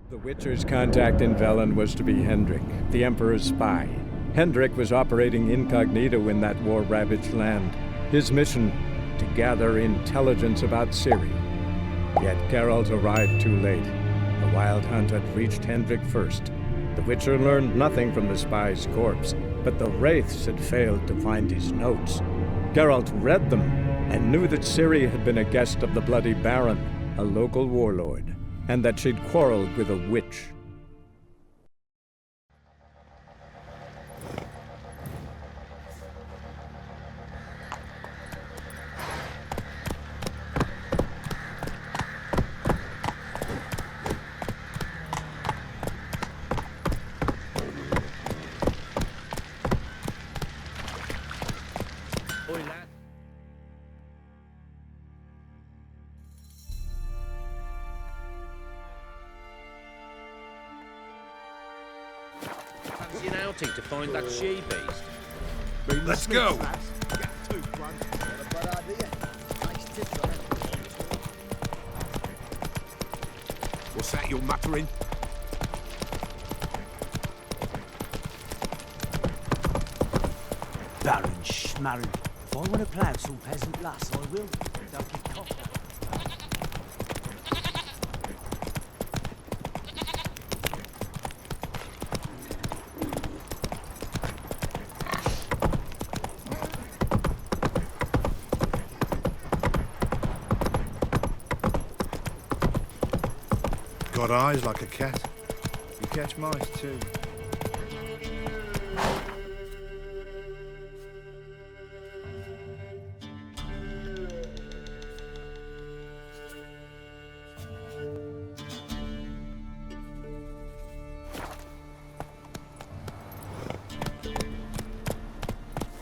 The Witcher's contact in Velen was to be Hendrik, the Emperor's spy. Hendrik was operating incognito in that war-ravaged land. His mission, to gather intelligence about Ciri. Yet Geralt arrived too late. The Wild Hunt had reached Hendrik first. The Witcher learned nothing from the spy's corpse, but the Wraiths had failed to find his notes. Geralt read them and knew that Ciri had been a guest of the Bloody Baron, a local warlord, and that she'd quarreled with a witch. Fancy an outing to find that she-beast? Let's go! What's that you're muttering? Baron Schmarren. If I want to plough some peasant lass, I will. Don't get caught. Got eyes like a cat. You catch mice too.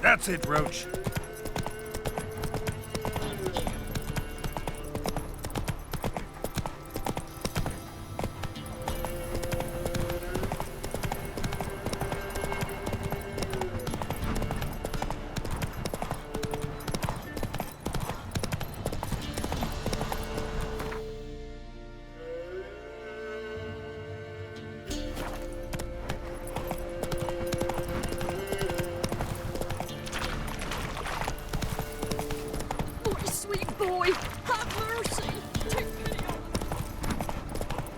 That's it, Roach. Boy, have mercy! Take pity on us!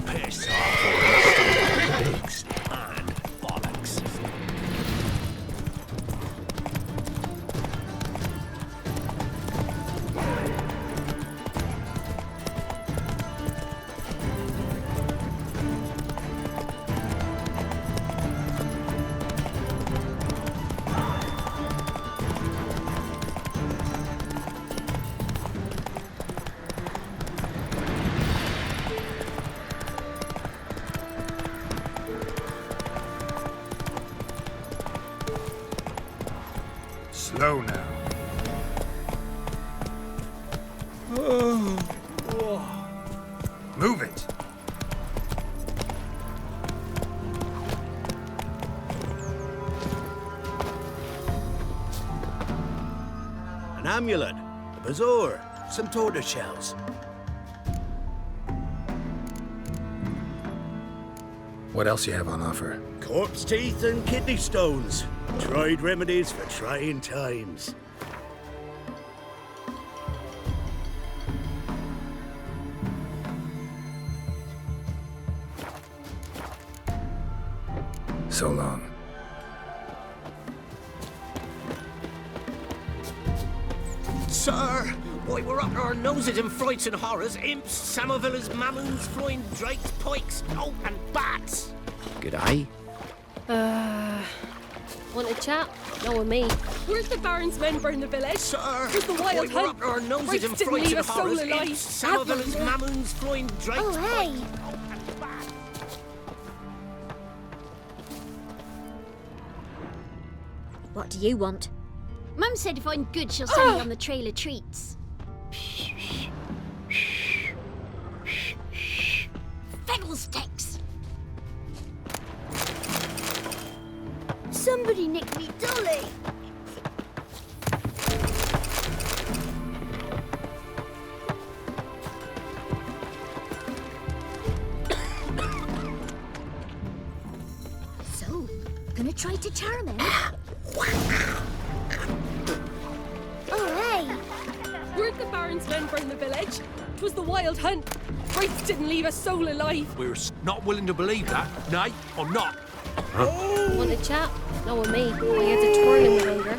Piss off, all the pigs and bollocks. Slow now. Move it. An amulet, a bazaar, some tortoise shells. What else you have on offer? Corpse teeth and kidney stones. Tried remedies for trying times. So long. Sir, why we're up our noses in frights and horrors, imps, samovillas, mammons, flying drakes, pikes, oh, and bats. G'day. Want a chat? No with me. Where's the Baron's men burn the village? Sir, Where's the why Wild we're Hunt? up our noses Wraiths in didn't frights leave and a soul horrors, alive. imps, samovillas, Adler. mammons, flying drakes, Oh, hey. pikes, oh, and bats. What do you want? Mum said if I'm good, she'll send me on the trail of treats. Fiddlesticks! Somebody nicked me dolly! So, gonna try to charm him? Oh, hey! Where'd the Baron's men burn the village? 'Twas the wild hunt. Wraiths didn't leave a soul alive. We're not willing to believe that. Nay, or not. Want a chat? No with me. My head's a twirling with hunger.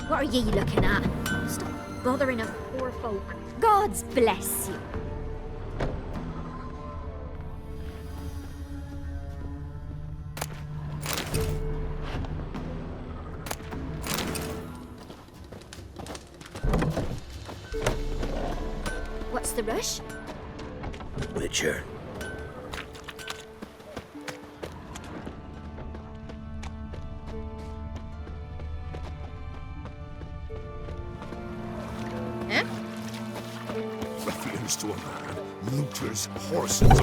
What are ye looking at? Stop bothering us poor folk. God's bless you. What's the rush? Witcher. Huh? Ruffians to a man, looters, horses.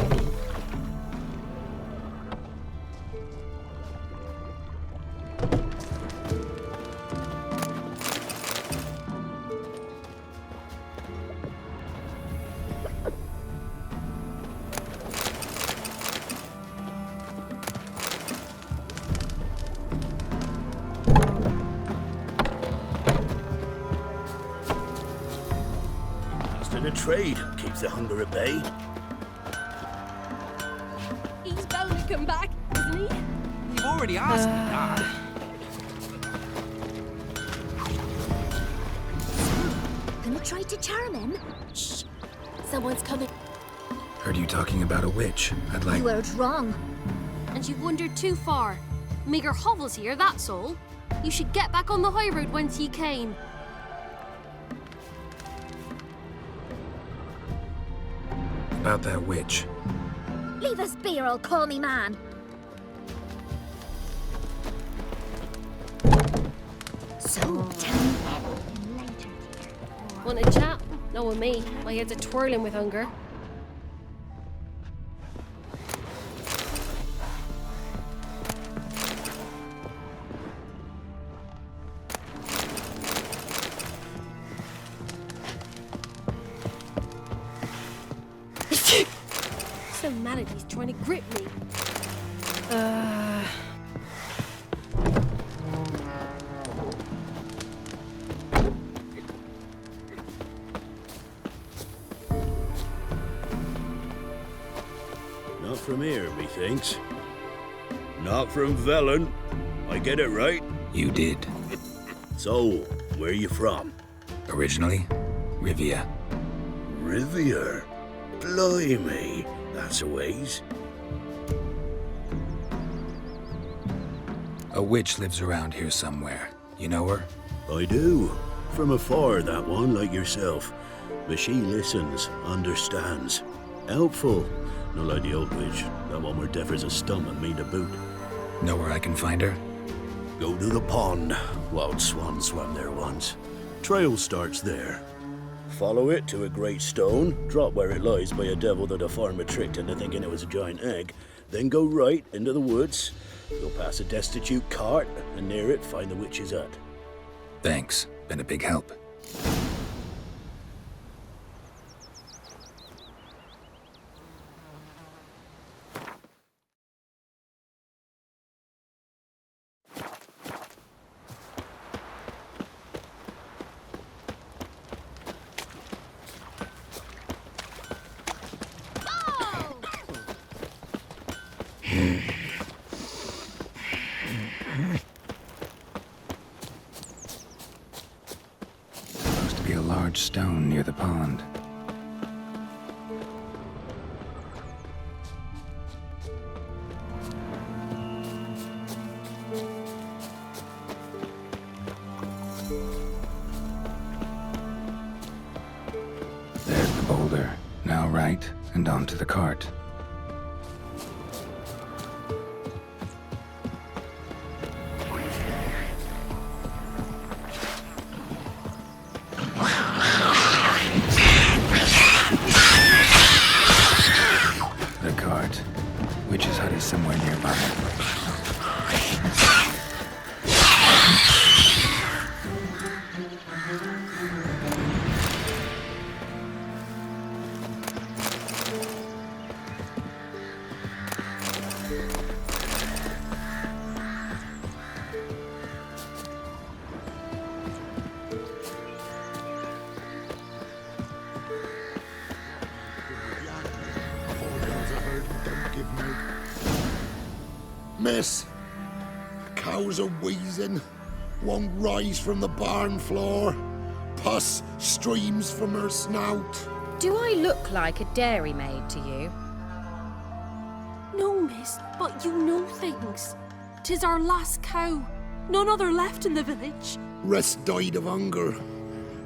The trade keeps the hunger at bay. He's bound to come back, isn't he? You've already asked me that. Gonna try to charm him? Shh. Someone's coming. Heard you talking about a witch. I'd like... You heard wrong. And you've wandered too far. Meagre hovels here, that's all. You should get back on the high road whence ye came. About that witch. Leave us be or I'll call me man. So, tell me later. Want a chat? No with me. My head's a twirling with hunger. Some malady's trying to grip me. Not from here, methinks. Not from Velen. I get it right? You did. So, where you from? Originally, Rivia. Rivia? Blimey, that's a ways. A witch lives around here somewhere. You know her? I do. From afar, that one, like yourself. But she listens, understands. Helpful. Not like the old witch. That one were deaf as a stump and mean to boot. Know where I can find her? Go to the pond. Wild swan swam there once. Trail starts there. Follow it to a great stone, drop where it lies by a devil that a farmer tricked into thinking it was a giant egg, then go right into the woods. Go past a destitute cart, and near it find the witch's hut. Thanks. Been a big help. Supposed to be a large stone near the pond. There's the boulder. Now right, and onto the cart. Witch's hut is somewhere nearby. Miss, cows are wheezing, won't rise from the barn floor, pus streams from her snout. Do I look like a dairymaid to you? No, miss, but you know things. 'Tis our last cow. None other left in the village. Rest died of hunger,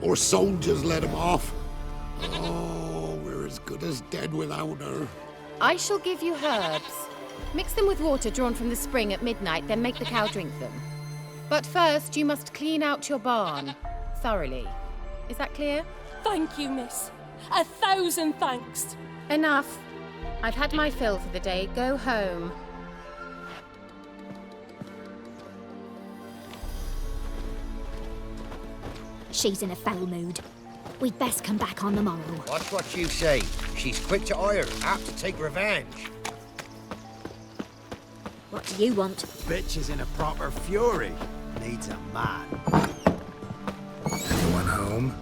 or soldiers let him off. Oh, we're as good as dead without her. I shall give you herbs. Mix them with water drawn from the spring at midnight, then make the cow drink them. But first, you must clean out your barn thoroughly. Is that clear? Thank you, miss. 1,000 thanks. Enough. I've had my fill for the day. Go home. She's in a foul mood. We'd best come back on the morrow. Watch what you say. She's quick to ire, apt to take revenge. What do you want? Bitch is in a proper fury. Needs a man. Anyone home?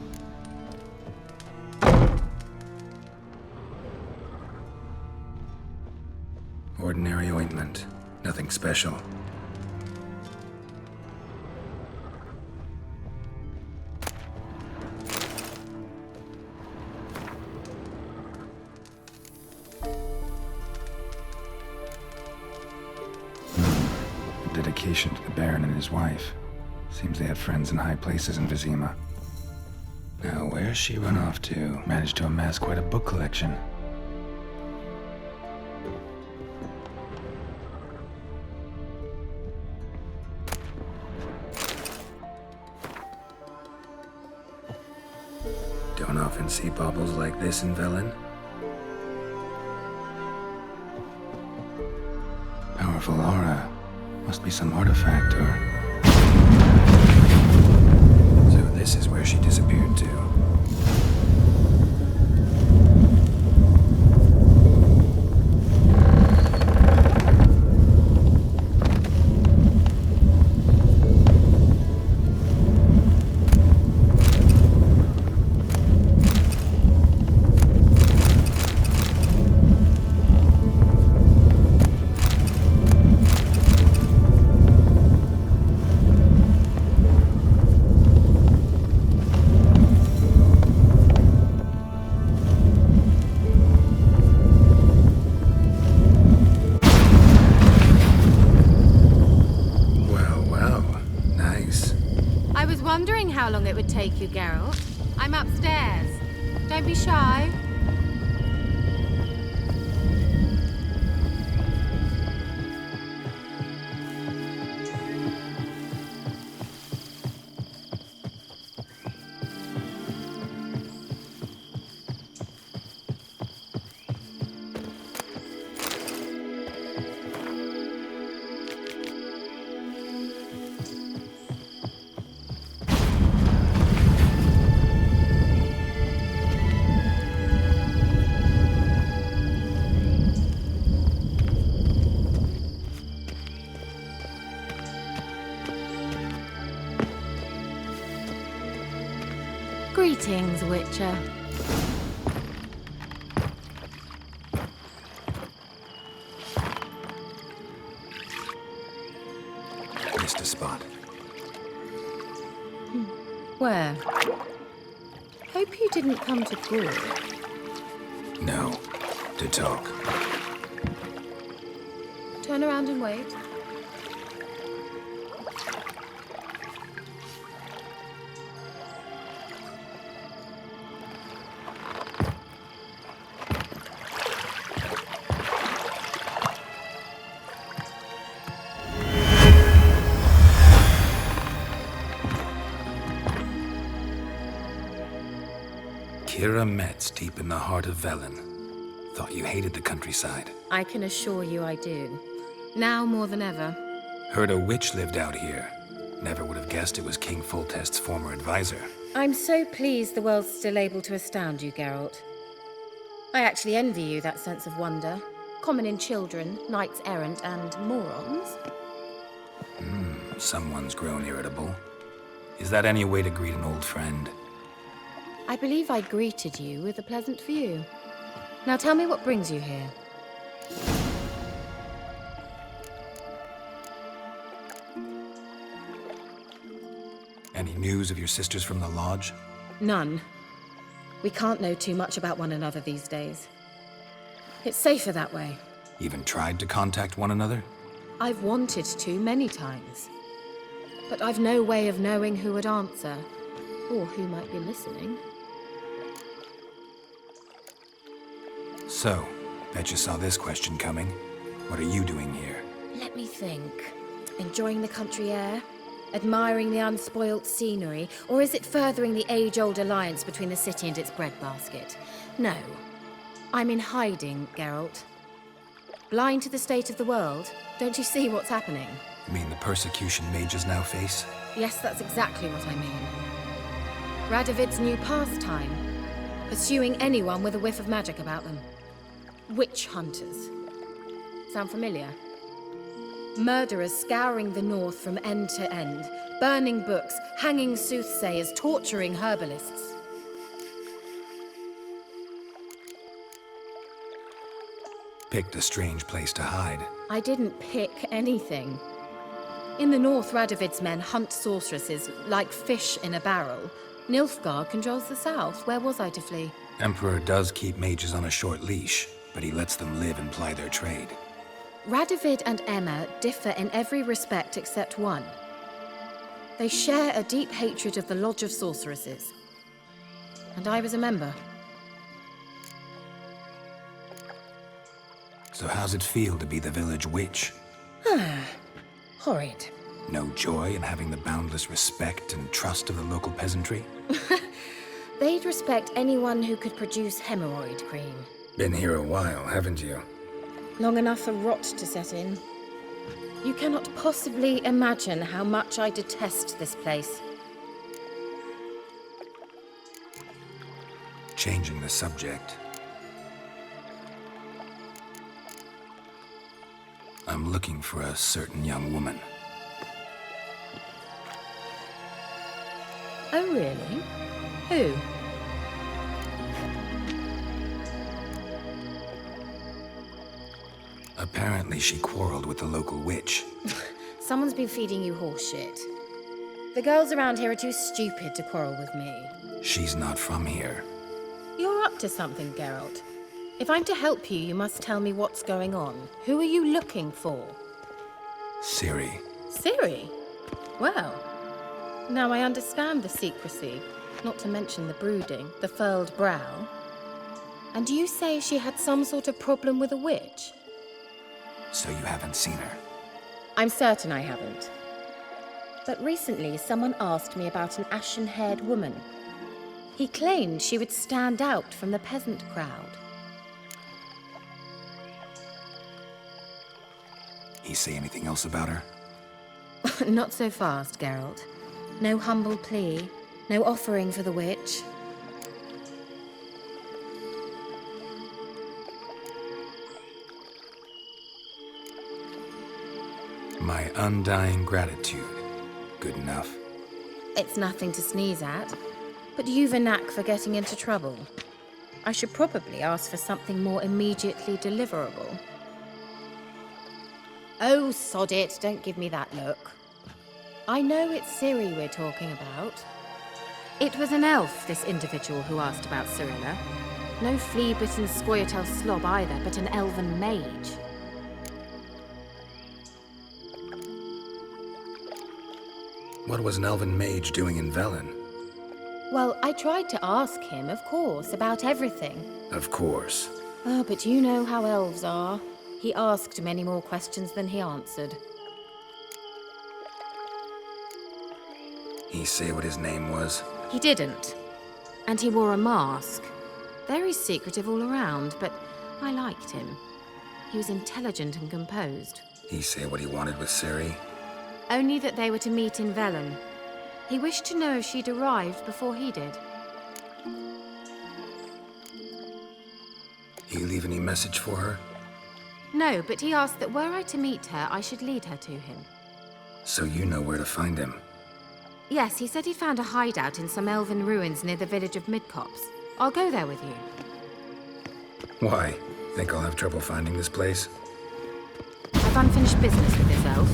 Ordinary ointment. Nothing special. Dedication to the Baron and his wife. Seems they had friends in high places in Vizima. Now, where's she run off to? Managed to amass quite a book collection. Don't often see baubles like this in Velen. Powerful aura. Must be some artifact, or... So this is where she disappeared to. How long it would take you, Geralt? I'm upstairs. Don't be shy. Greetings, Witcher. Missed a spot. Where? Hope you didn't come to Gran. No. To talk. Turn around and wait. Keira Metz deep in the heart of Velen. Thought you hated the countryside. I can assure you I do. Now more than ever. Heard a witch lived out here. Never would have guessed it was King Foltest's former advisor. I'm so pleased the world's still able to astound you, Geralt. I actually envy you that sense of wonder. Common in children, knights errant, and morons. Someone's grown irritable. Is that any way to greet an old friend? I believe I greeted you with a pleasant view. Now tell me what brings you here. Any news of your sisters from the lodge? None. We can't know too much about one another these days. It's safer that way. Even tried to contact one another? I've wanted to many times. But I've no way of knowing who would answer, or who might be listening. So, bet you saw this question coming. What are you doing here? Let me think. Enjoying the country air? Admiring the unspoilt scenery? Or is it furthering the age-old alliance between the city and its breadbasket? No. I'm in hiding, Geralt. Blind to the state of the world? Don't you see what's happening? You mean the persecution mages now face? Yes, that's exactly what I mean. Radovid's new pastime. Pursuing anyone with a whiff of magic about them. Witch hunters. Sound familiar? Murderers scouring the north from end to end, burning books, hanging soothsayers, torturing herbalists. Picked a strange place to hide. I didn't pick anything. In the north, Radovid's men hunt sorceresses like fish in a barrel. Nilfgaard controls the south. Where was I to flee? Emperor does keep mages on a short leash, but he lets them live and ply their trade. Radovid and Emma differ in every respect except one. They share a deep hatred of the Lodge of Sorceresses. And I was a member. So how's it feel to be the village witch? Horrid. No joy in having the boundless respect and trust of the local peasantry? They'd respect anyone who could produce hemorrhoid cream. Been here a while, haven't you? Long enough for rot to set in. You cannot possibly imagine how much I detest this place. Changing the subject. I'm looking for a certain young woman. Oh, really? Who? Apparently she quarreled with the local witch. Someone's been feeding you horseshit. The girls around here are too stupid to quarrel with me. She's not from here. You're up to something, Geralt. If I'm to help you, you must tell me what's going on. Who are you looking for? Ciri. Ciri? Well, now I understand the secrecy, not to mention the brooding, the furled brow. And you say she had some sort of problem with a witch? So you haven't seen her? I'm certain I haven't. But recently, someone asked me about an ashen-haired woman. He claimed she would stand out from the peasant crowd. He say anything else about her? Not so fast, Geralt. No humble plea, no offering for the witch. My undying gratitude. Good enough. It's nothing to sneeze at, but you've a knack for getting into trouble. I should probably ask for something more immediately deliverable. Oh, sod it, don't give me that look. I know it's Ciri we're talking about. It was an elf, this individual who asked about Cirilla. No flea-bitten Scoia'tael slob either, but an elven mage. What was an elven mage doing in Velen? Well, I tried to ask him, of course, about everything. Of course. Oh, but you know how elves are. He asked many more questions than he answered. He say what his name was? He didn't. And he wore a mask. Very secretive all around, but I liked him. He was intelligent and composed. He say what he wanted with Ciri? Only that they were to meet in Velen. He wished to know if she'd arrived before he did. He leave any message for her? No, but he asked that were I to meet her, I should lead her to him. So you know where to find him? Yes, he said he found a hideout in some elven ruins near the village of Midcopse. I'll go there with you. Why? Think I'll have trouble finding this place? I've unfinished business with this elf.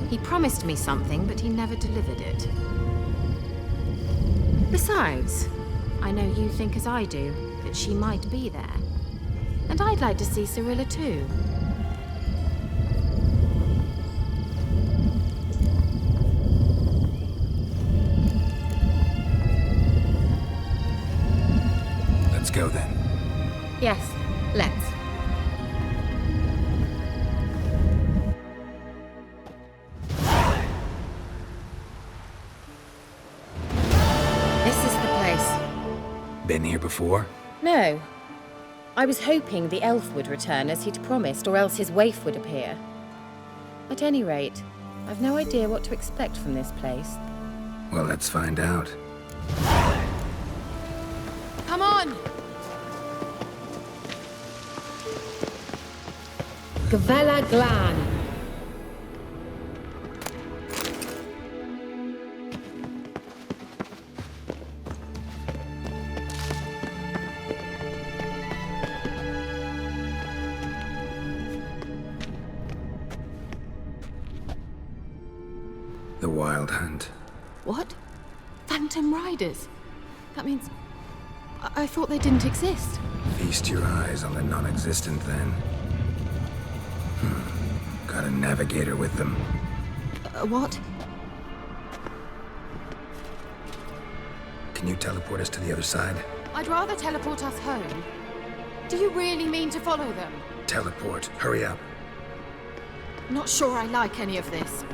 He promised me something, but he never delivered it. Besides, I know you think as I do, that she might be there. And I'd like to see Cirilla too. Let's go then. Yes, let's. This is the place. Been here before? No. I was hoping the elf would return as he'd promised, or else his waif would appear. At any rate, I've no idea what to expect from this place. Well, let's find out. Come on! Gavella Glan. The Wild Hunt. What? Phantom Riders? That means... I thought they didn't exist. Feast your eyes on the non-existent then. Got a navigator with them. What? Can you teleport us to the other side? I'd rather teleport us home. Do you really mean to follow them? Teleport. Hurry up. Not sure I like any of this.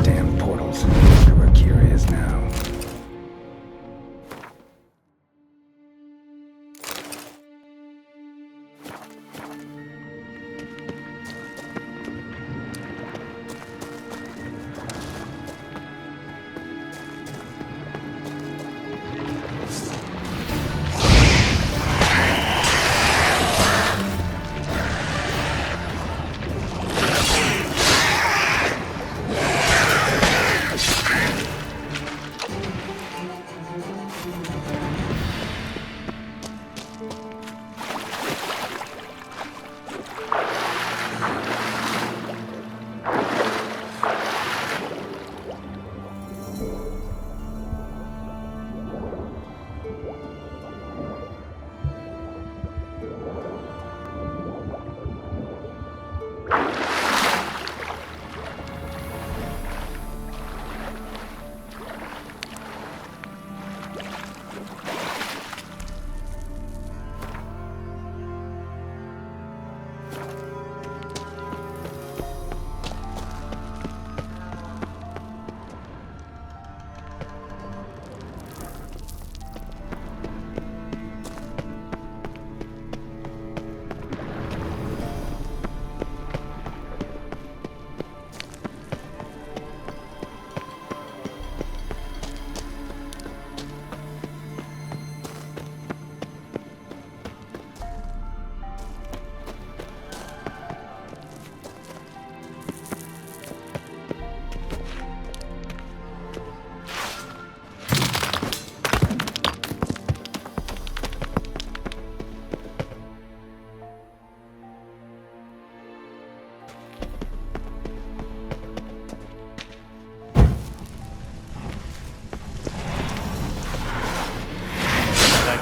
Damn portals. Wonder where Keira is now.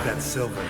That silver.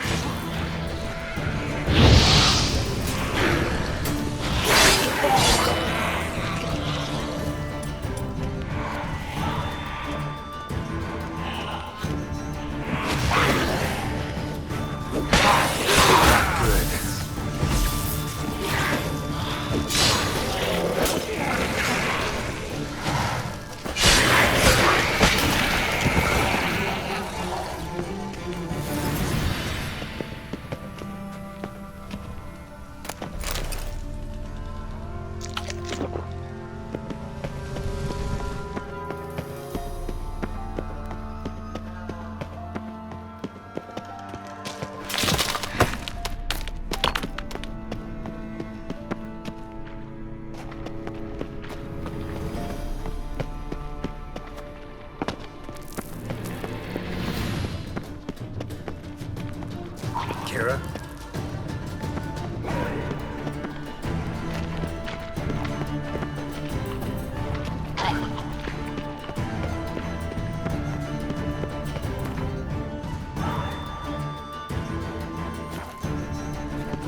Keira?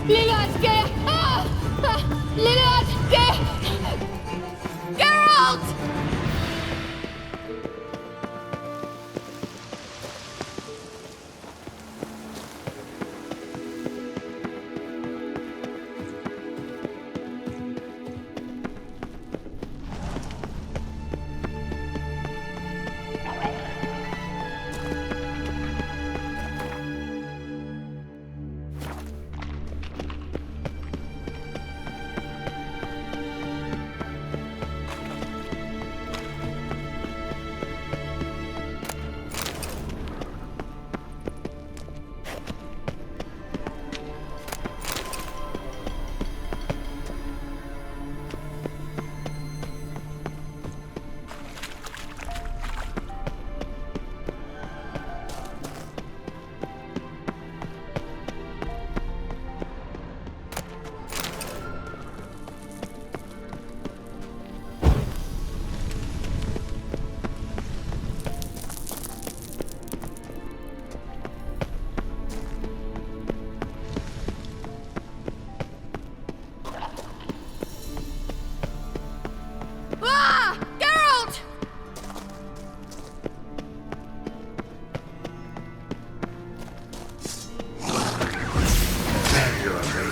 Lillard's gay! Ah! Lillard's gay! Geralt! Ah! Geralt! You're okay.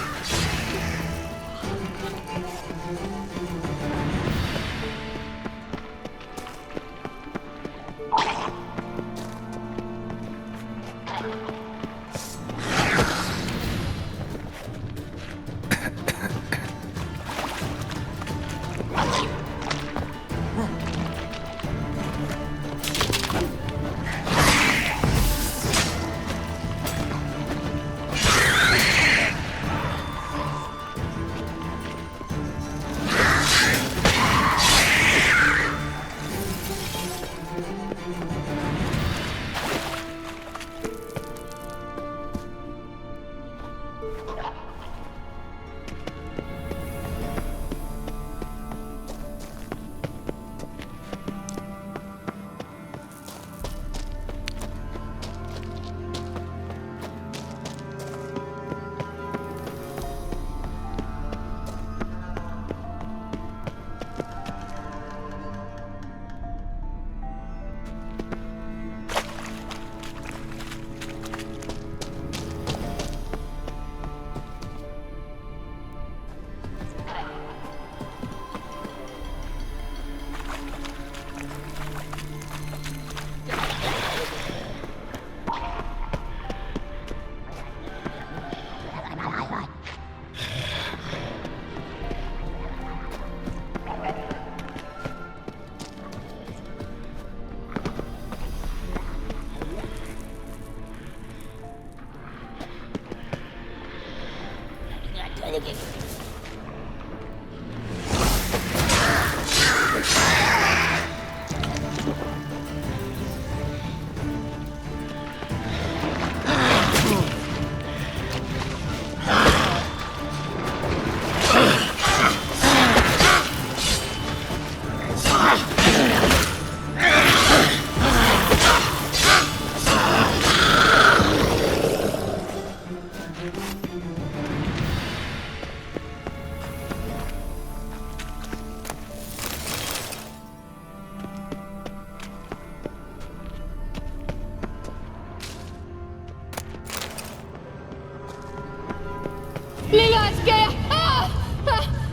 Lillard's gay! Ah!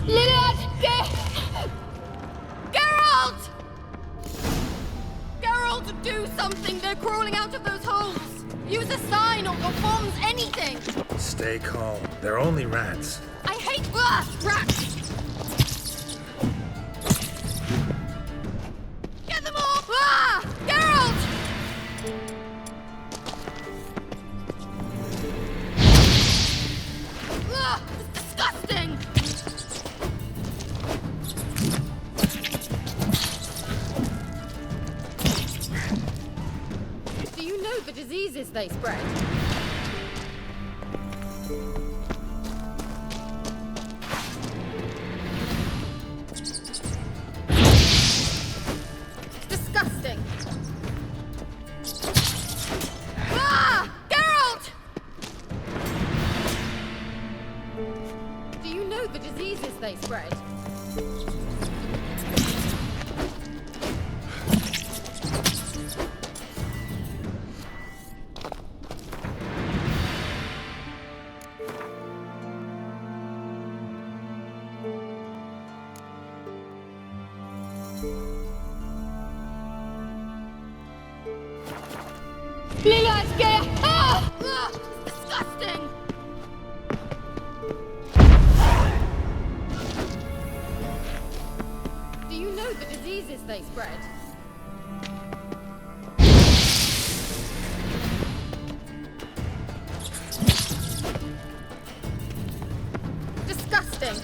Lillard's gay! Geralt! Geralt, do something! They're crawling out of those holes! Use a sign or bombs, anything! Stay calm. They're only rats. I hate rats! Get them off! Ah! Geralt! Ah! It's disgusting! Do you know the diseases they spread? Disgusting! Ah! Geralt! Do you know the diseases they spread? Disgusting! Do you know the diseases they spread? Disgusting!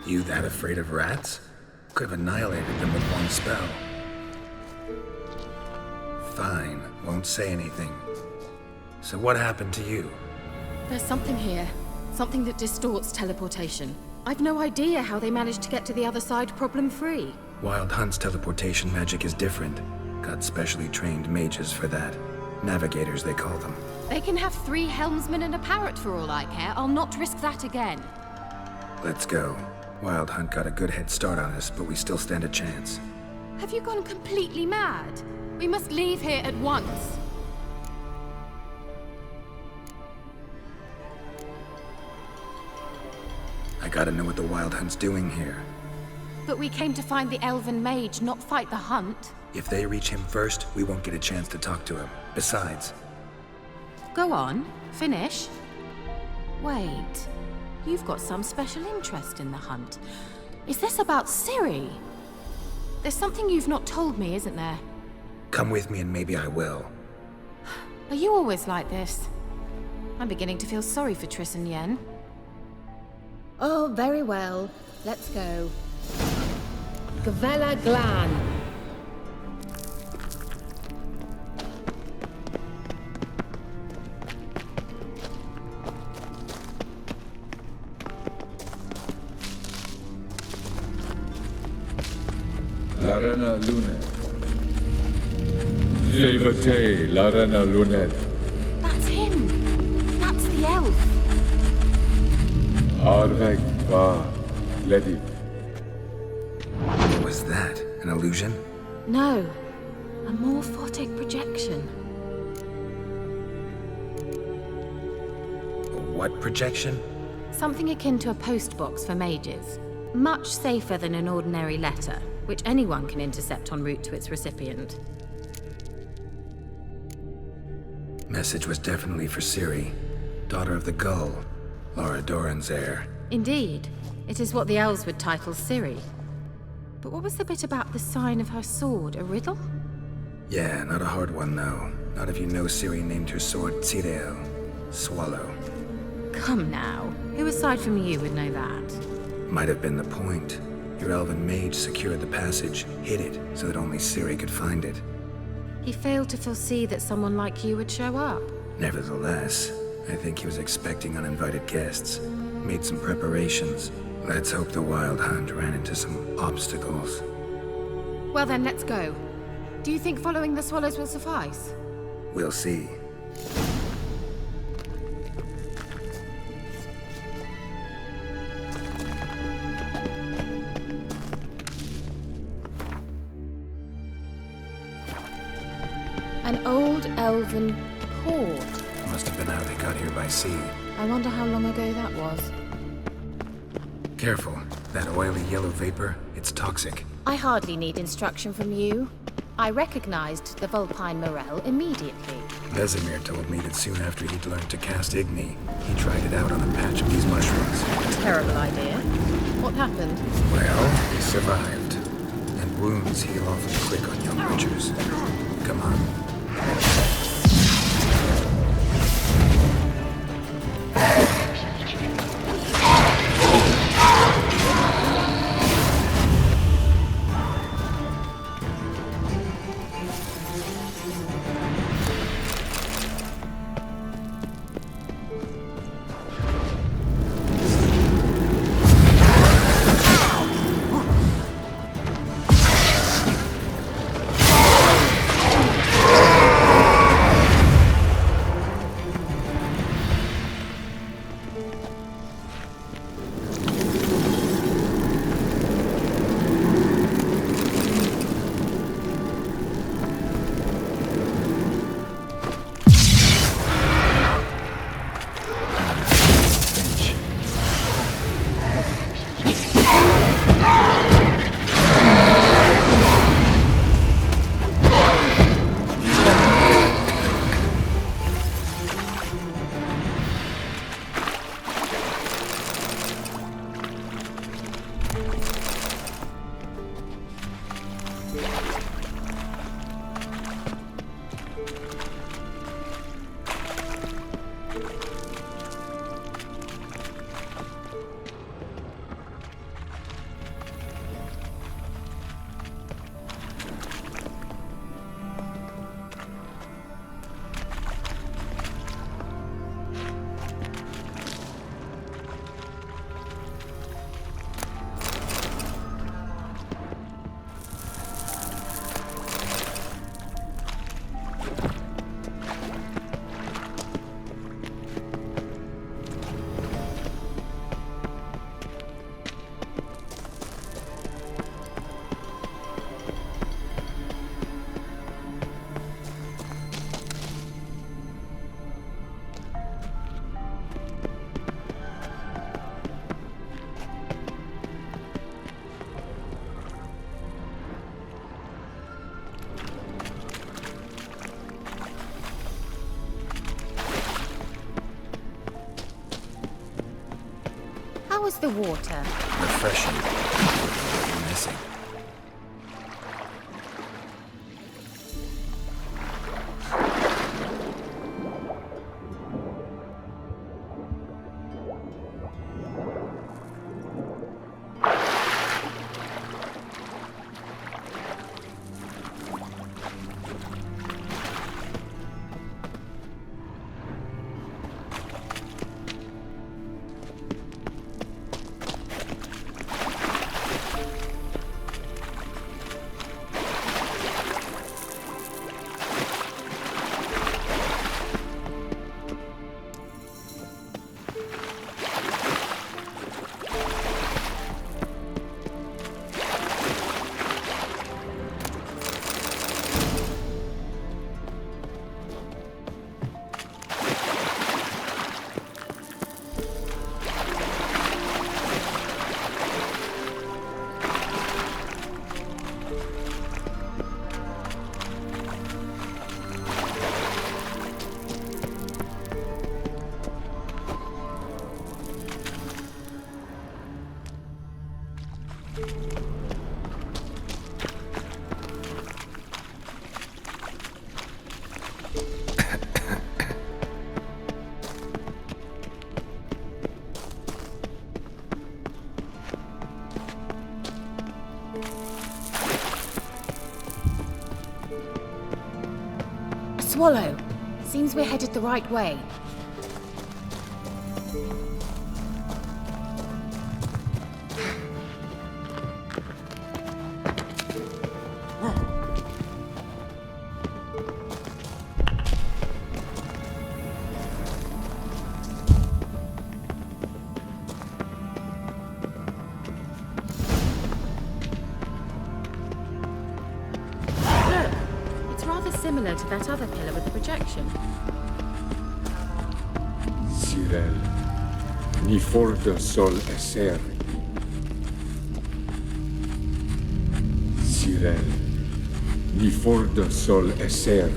You that afraid of rats? Could have annihilated them with one spell. Fine, won't say anything. So what happened to you? There's something here. Something that distorts teleportation. I've no idea how they managed to get to the other side problem-free. Wild Hunt's teleportation magic is different. Got specially trained mages for that. Navigators, they call them. They can have 3 helmsmen and a parrot for all I care. I'll not risk that again. Let's go. Wild Hunt got a good head start on us, but we still stand a chance. Have you gone completely mad? We must leave here at once. I gotta know what the Wild Hunt's doing here. But we came to find the elven mage, not fight the hunt. If they reach him first, we won't get a chance to talk to him. Besides... Go on. Finish. Wait. You've got some special interest in the hunt. Is this about Ciri? There's something you've not told me, isn't there? Come with me and maybe I will. Are you always like this? I'm beginning to feel sorry for Triss and Yen. Oh, very well. Let's go. Gavella Gran. Larena Lunet. Jevate Larena Lunet. That's him. That's the elf. Arvek Va Ledit. What was that? An illusion? No. A morphotic projection. A what projection? Something akin to a postbox for mages. Much safer than an ordinary letter, which anyone can intercept en route to its recipient. Message was definitely for Ciri, daughter of the Gull, Lara Doran's heir. Indeed. It is what the elves would title Ciri. But what was the bit about the sign of her sword? A riddle? Yeah, not a hard one, though. Not if you know Ciri named her sword Tirel, Swallow. Come now. Who aside from you would know that? Might have been the point. Your elven mage secured the passage, hid it, so that only Ciri could find it. He failed to foresee that someone like you would show up. Nevertheless, I think he was expecting uninvited guests. Made some preparations. Let's hope the Wild Hunt ran into some obstacles. Well then, let's go. Do you think following the swallows will suffice? We'll see. An old elven port. Must have been how they got here by sea. I wonder how long ago that was. Careful. That oily yellow vapor, it's toxic. I hardly need instruction from you. I recognized the Vulpine Morel immediately. Vesemir told me that soon after he'd learned to cast Igni, he tried it out on a patch of these mushrooms. Terrible idea. What happened? Well, he survived. And wounds heal awfully quick on young witchers. Come on. How was the water? Refreshing. Missing. Swallow. Seems we're headed the right way. Similar to that other pillar with the projection. Sirel, ni forda sol esser. Sirel, ni forda sol esser.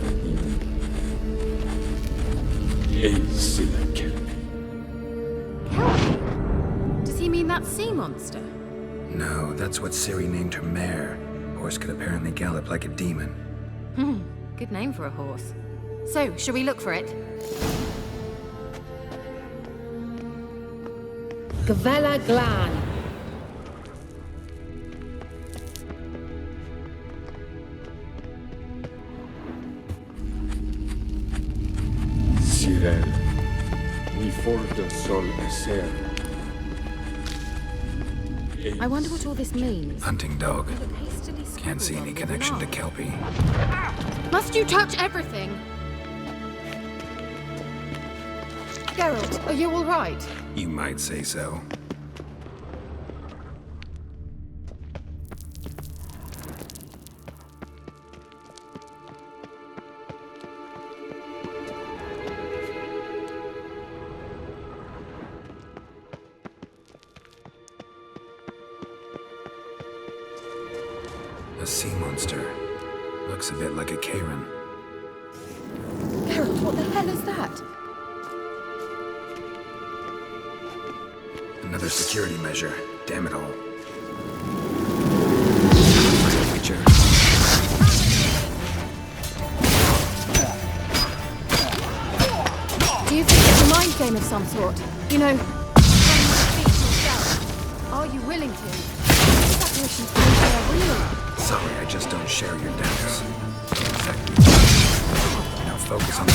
Ei sila kelpi. Does he mean that sea monster? No, that's what Ciri named her mare. Horse could apparently gallop like a demon. Good name for a horse. So, shall we look for it? Gavella Gran. Sirel, ni forda sol esser. I wonder what all this means. Hunting dog. Can't see any connection to Kelpie. Must you touch everything? Geralt, are you all right? You might say so. A sea monster. Looks a bit like a Karen. Geralt, what the hell is that? Another security measure. Damn it all. Creature. Do you think it's a mind game of some sort? You know, are you willing to? These apparitions are real. Sorry, I just don't share your doubts. Now focus on the...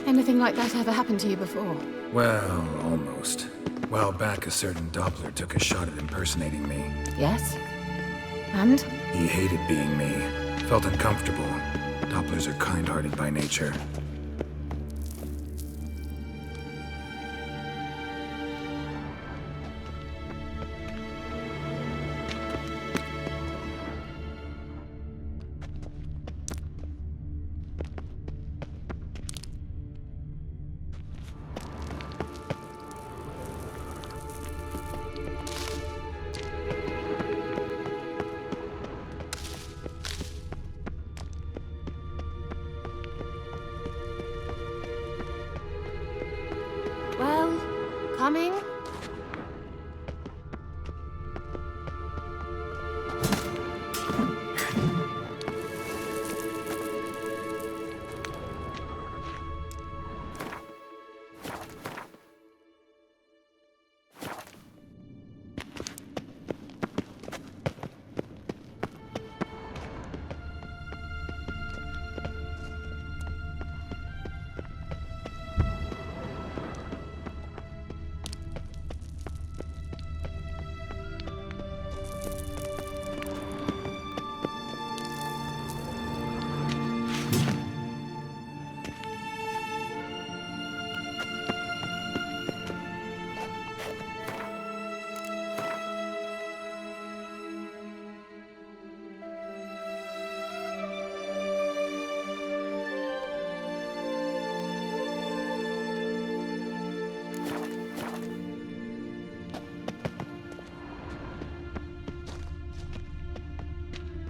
Anything like that ever happened to you before? Well, almost. A while back, a certain Doppler took a shot at impersonating me. Yes? And? He hated being me. Felt uncomfortable. Dopplers are kind-hearted by nature. coming?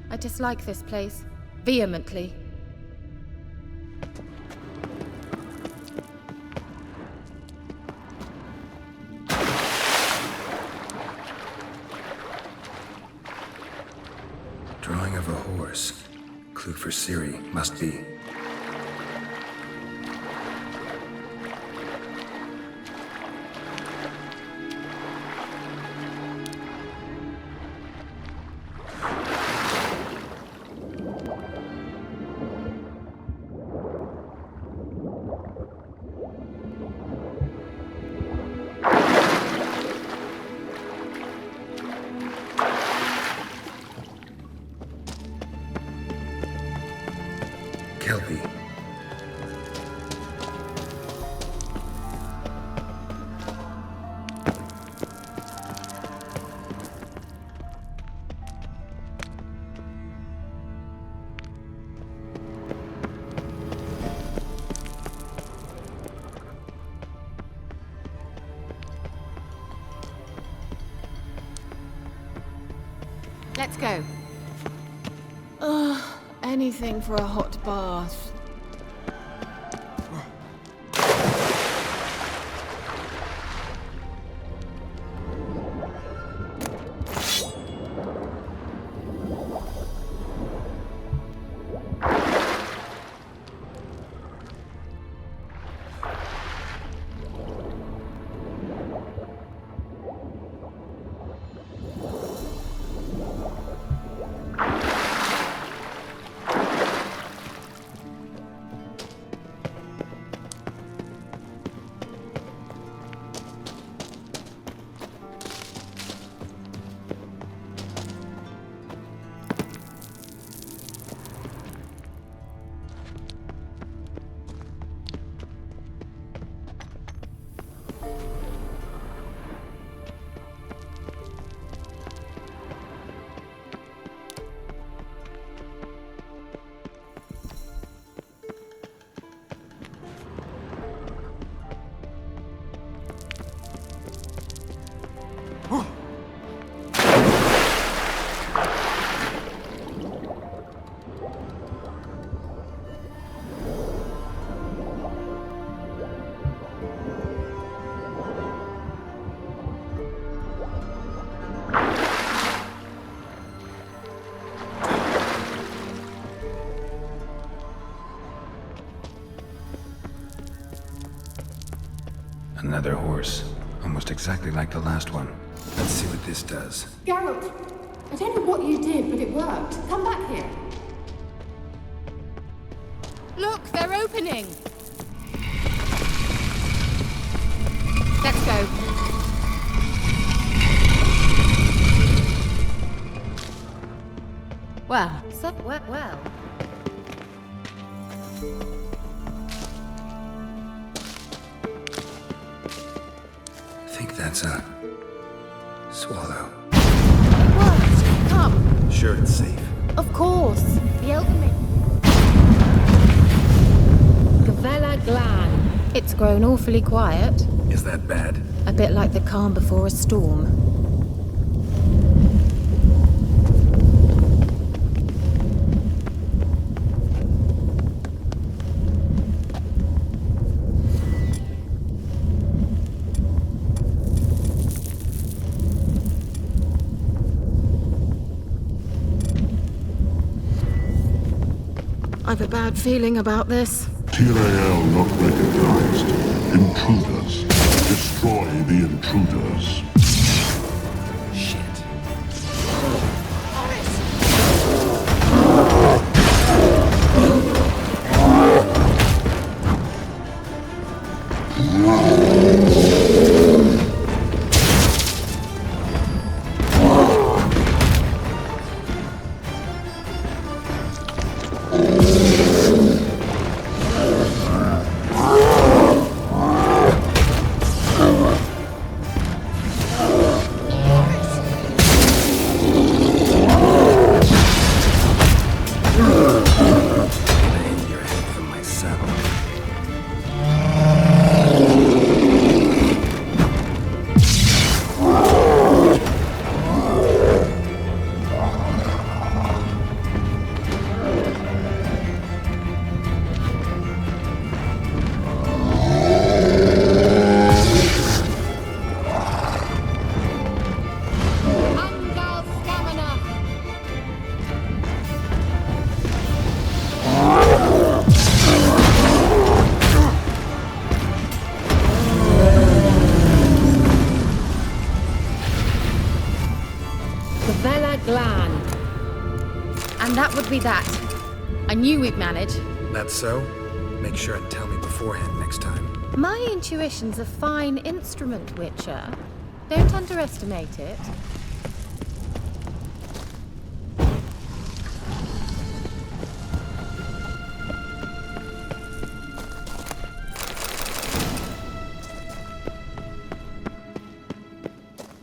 I dislike this place. Vehemently. Drawing of a horse. Clue for Ciri, must be. Kelpie. Let's go. Ugh, anything for a hot bath. Another horse. Almost exactly like the last one. Let's see what this does. Geralt, I don't know what you did, but it worked. Come back here. Look, they're opening! Let's go. Well, so well. I think that's a swallow. It worked. Come. Sure it's safe. Of course. The Ealdorman. Gran. It's grown awfully quiet. Is that bad? A bit like the calm before a storm. I've a bad feeling about this. Tirael not recognized. Intruders. Destroy the intruders. Gran. And that would be that. I knew we'd manage. That's so? Make sure and tell me beforehand next time. My intuition's a fine instrument, Witcher. Don't underestimate it.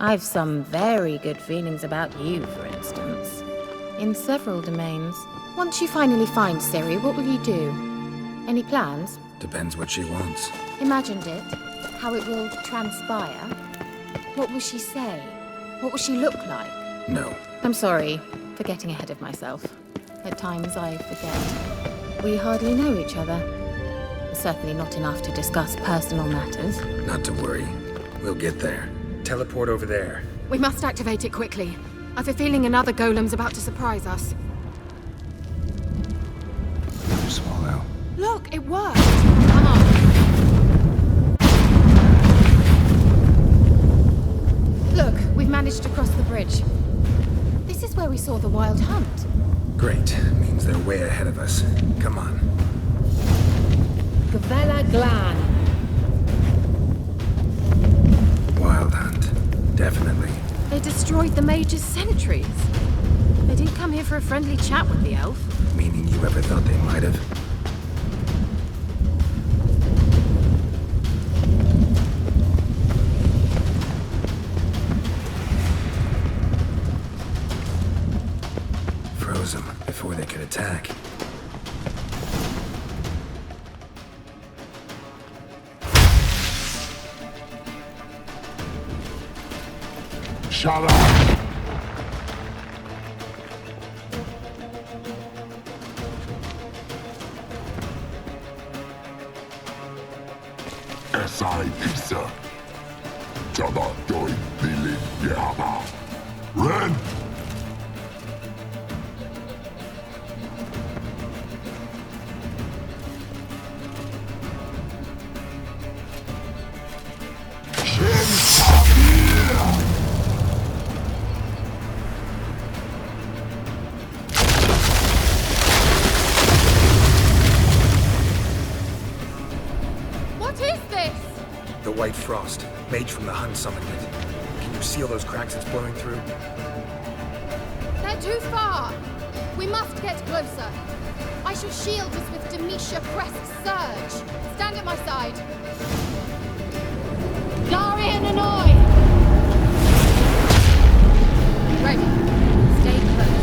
I've some very good feelings about you, for instance. In several domains. Once you finally find Ciri, what will you do? Any plans? Depends what she wants. Imagined it. How it will transpire. What will she say? What will she look like? No. I'm sorry for getting ahead of myself. At times I forget. We hardly know each other. Certainly not enough to discuss personal matters. Not to worry. We'll get there. Teleport over there. We must activate it quickly. I've a feeling another golem's about to surprise us. Another swallow. Look, it worked! Come on. Look, we've managed to cross the bridge. This is where we saw the wild hunt. Great. Means they're way ahead of us. Come on. Gran. Wild hunt. Definitely. They destroyed the Mage's sentries. They didn't come here for a friendly chat with the elf. Meaning you ever thought they might have? Froze them before they could attack. Shut up! S.I. Pisa. Jabba doi bilin yama. Ren! White frost. Mage from the Hun summoned it. Can you seal those cracks it's blowing through? They're too far! We must get closer. I shall shield us with Demetia Crest's surge. Stand at my side. Darian and I! Ready. Stay close.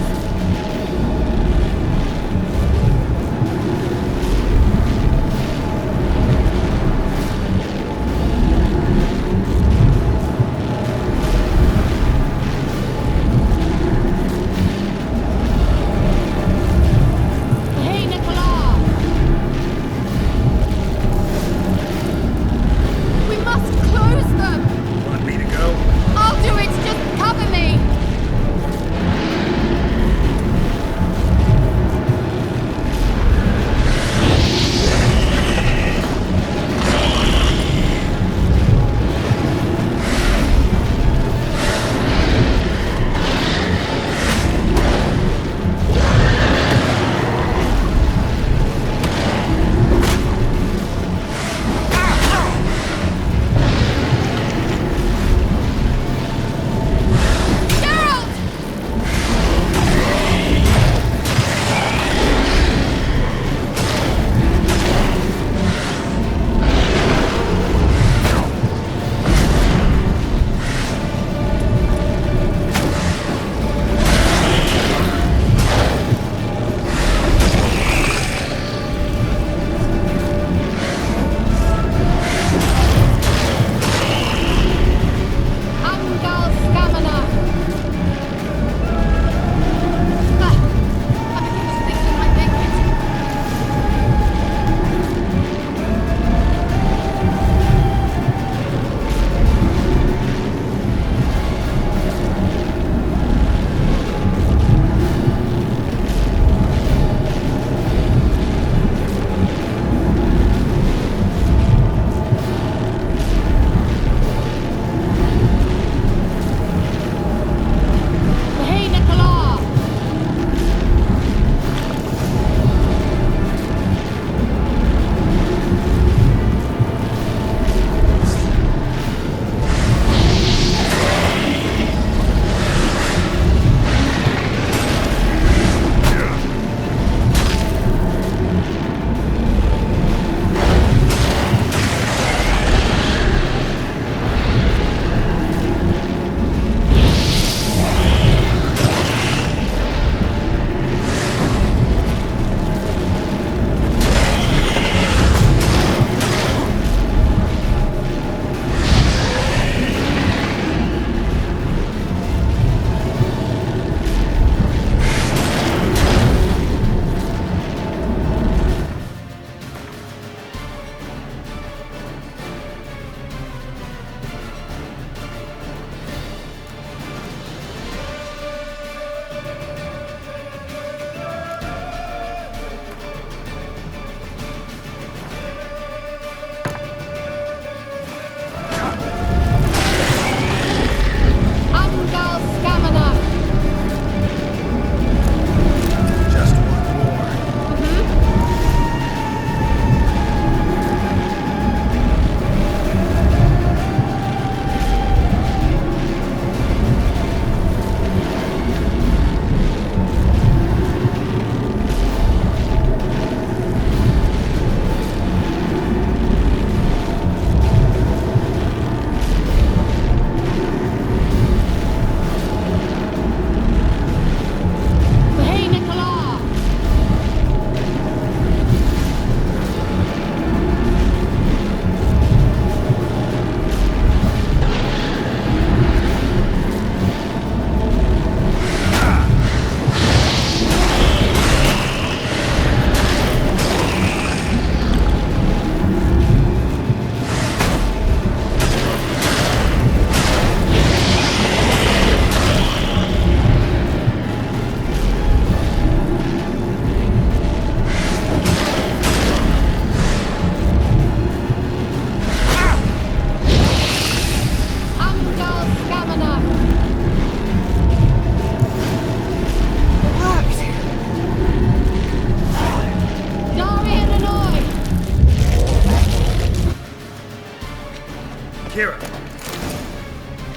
Keira!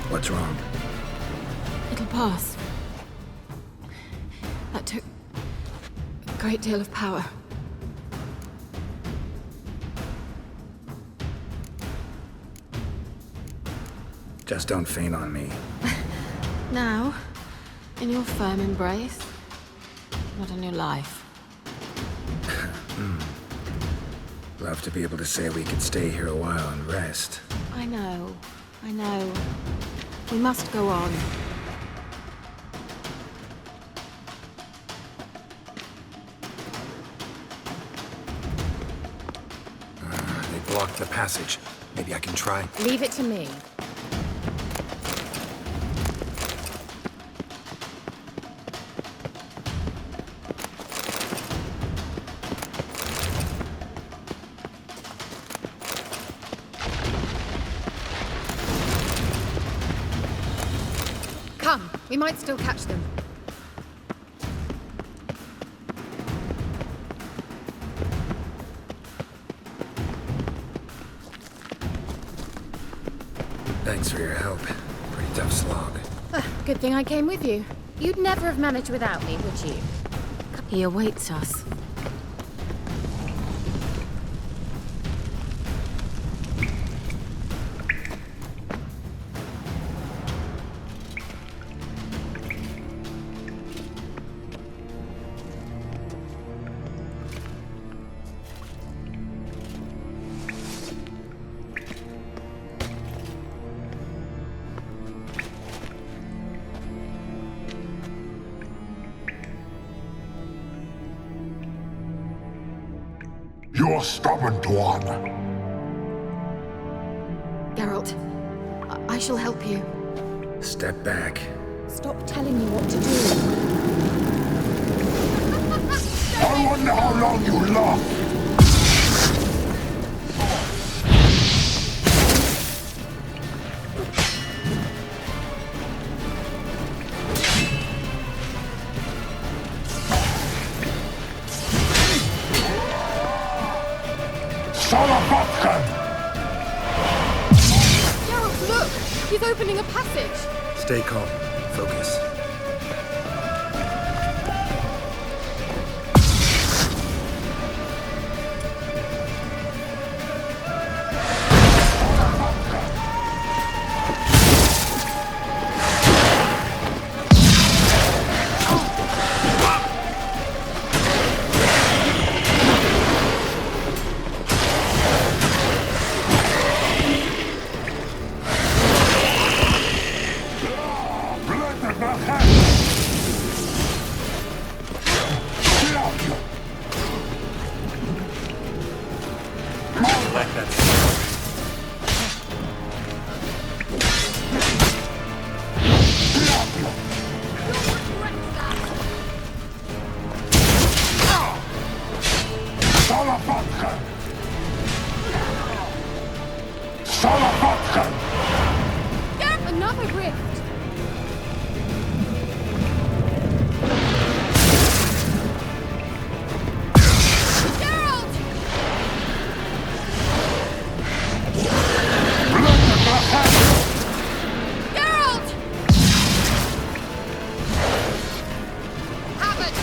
What's wrong? It'll pass. That took a great deal of power. Just don't faint on me. Now, in your firm embrace, not in your life. Love to be able to say we could stay here a while and rest. I know. We must go on. They blocked the passage. Maybe I can try. Leave it to me. Come, we might still catch them. Thanks for your help. Pretty tough slog. Good thing I came with you. You'd never have managed without me, would you? He awaits us. You're stubborn, Tuan. Geralt, I shall help you. Step back. Stop telling me what to do. I wonder how long you last. Geralt, look! He's opening a passage! Stay calm. Focus. Another rift! Geralt! Geralt! Have it!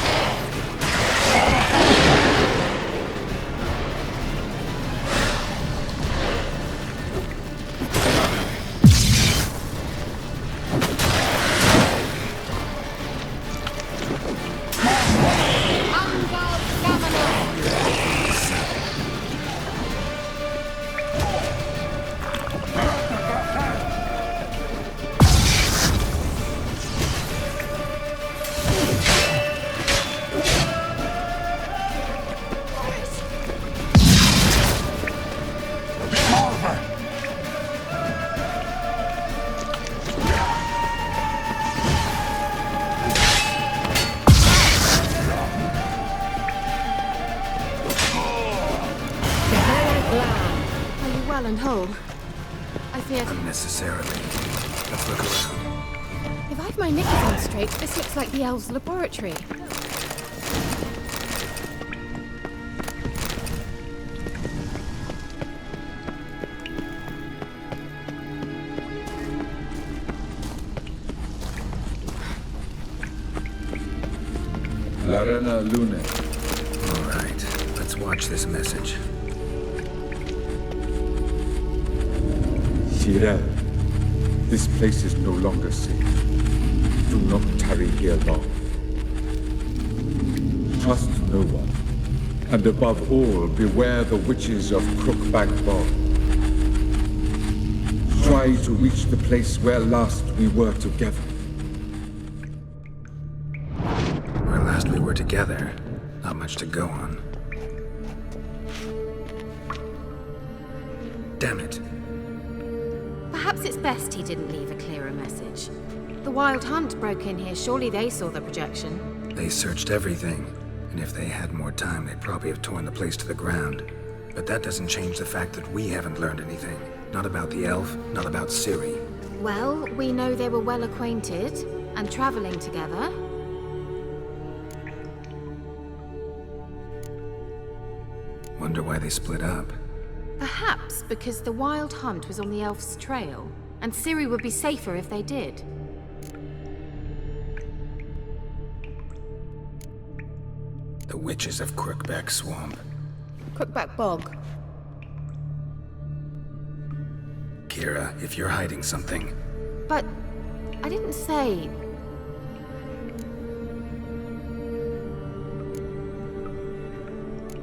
And whole. I feared... Unnecessarily. Let's look around. If I've my knickers on straight, this looks like the elves' laboratory. Serena Lune. All right, let's watch this message. Tyrell, this place is no longer safe. Do not tarry here long. Trust no one. And above all, beware the witches of Crookback Bog. Try to reach the place where last we were together. Where last we were together, not much to go on. Damn it. Perhaps it's best he didn't leave a clearer message. The Wild Hunt broke in here. Surely they saw the projection. They searched everything, and if they had more time, they'd probably have torn the place to the ground. But that doesn't change the fact that we haven't learned anything. Not about the elf, not about Ciri. Well, we know they were well acquainted and traveling together. Wonder why they split up. Perhaps because the Wild Hunt was on the elf's trail, and Ciri would be safer if they did. The witches of Crookback Swamp. Crookback Bog. Keira, if you're hiding something... But I didn't say...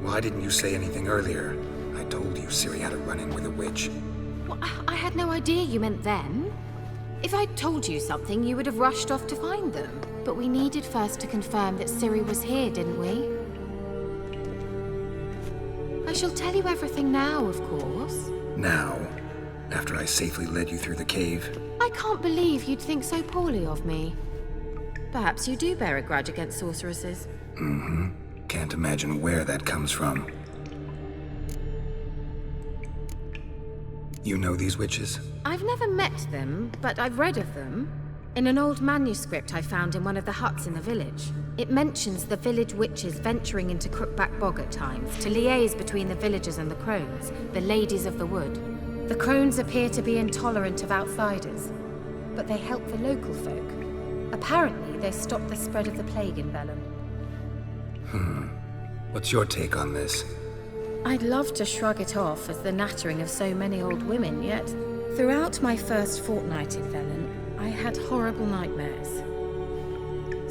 Why didn't you say anything earlier? I told you Ciri had a run-in with a witch. Well, I had no idea you meant then. If I'd told you something, you would have rushed off to find them. But we needed first to confirm that Ciri was here, didn't we? I shall tell you everything now, of course. Now? After I safely led you through the cave? I can't believe you'd think so poorly of me. Perhaps you do bear a grudge against sorceresses. Mm-hmm. Can't imagine where that comes from. You know these witches? I've never met them, but I've read of them. In an old manuscript I found in one of the huts in the village. It mentions the village witches venturing into Crookback Bog at times to liaise between the villagers and the crones, the ladies of the wood. The crones appear to be intolerant of outsiders, but they help the local folk. Apparently, they stopped the spread of the plague in Velen. What's your take on this? I'd love to shrug it off as the nattering of so many old women, yet throughout my first fortnight in Velen, I had horrible nightmares.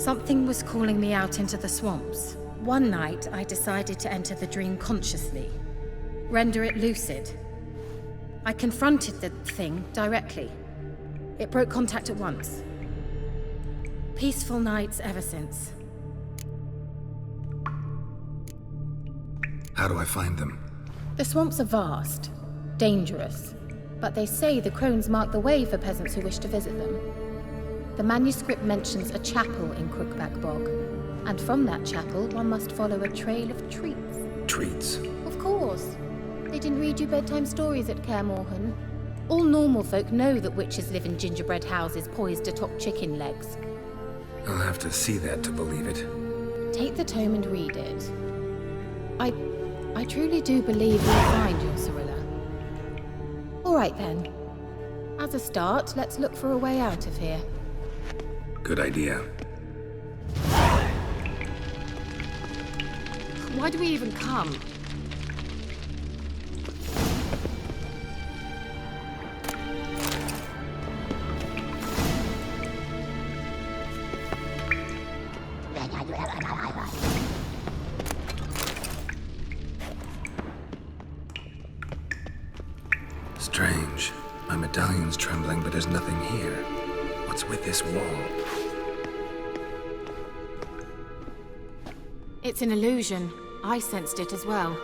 Something was calling me out into the swamps. One night, I decided to enter the dream consciously, render it lucid. I confronted the thing directly. It broke contact at once. Peaceful nights ever since. How do I find them? The swamps are vast, dangerous, but they say the crones mark the way for peasants who wish to visit them. The manuscript mentions a chapel in Crookback Bog, and from that chapel one must follow a trail of treats. Treats? Of course. They didn't read you bedtime stories at Kaer Morhen. All normal folk know that witches live in gingerbread houses poised atop chicken legs. I'll have to see that to believe it. Take the tome and read it. I truly do believe you'll find your Cirilla. All right then. As a start, let's look for a way out of here. Good idea. Why do we even come? Strange. My medallion's trembling, but there's nothing here. What's with this wall? It's an illusion. I sensed it as well.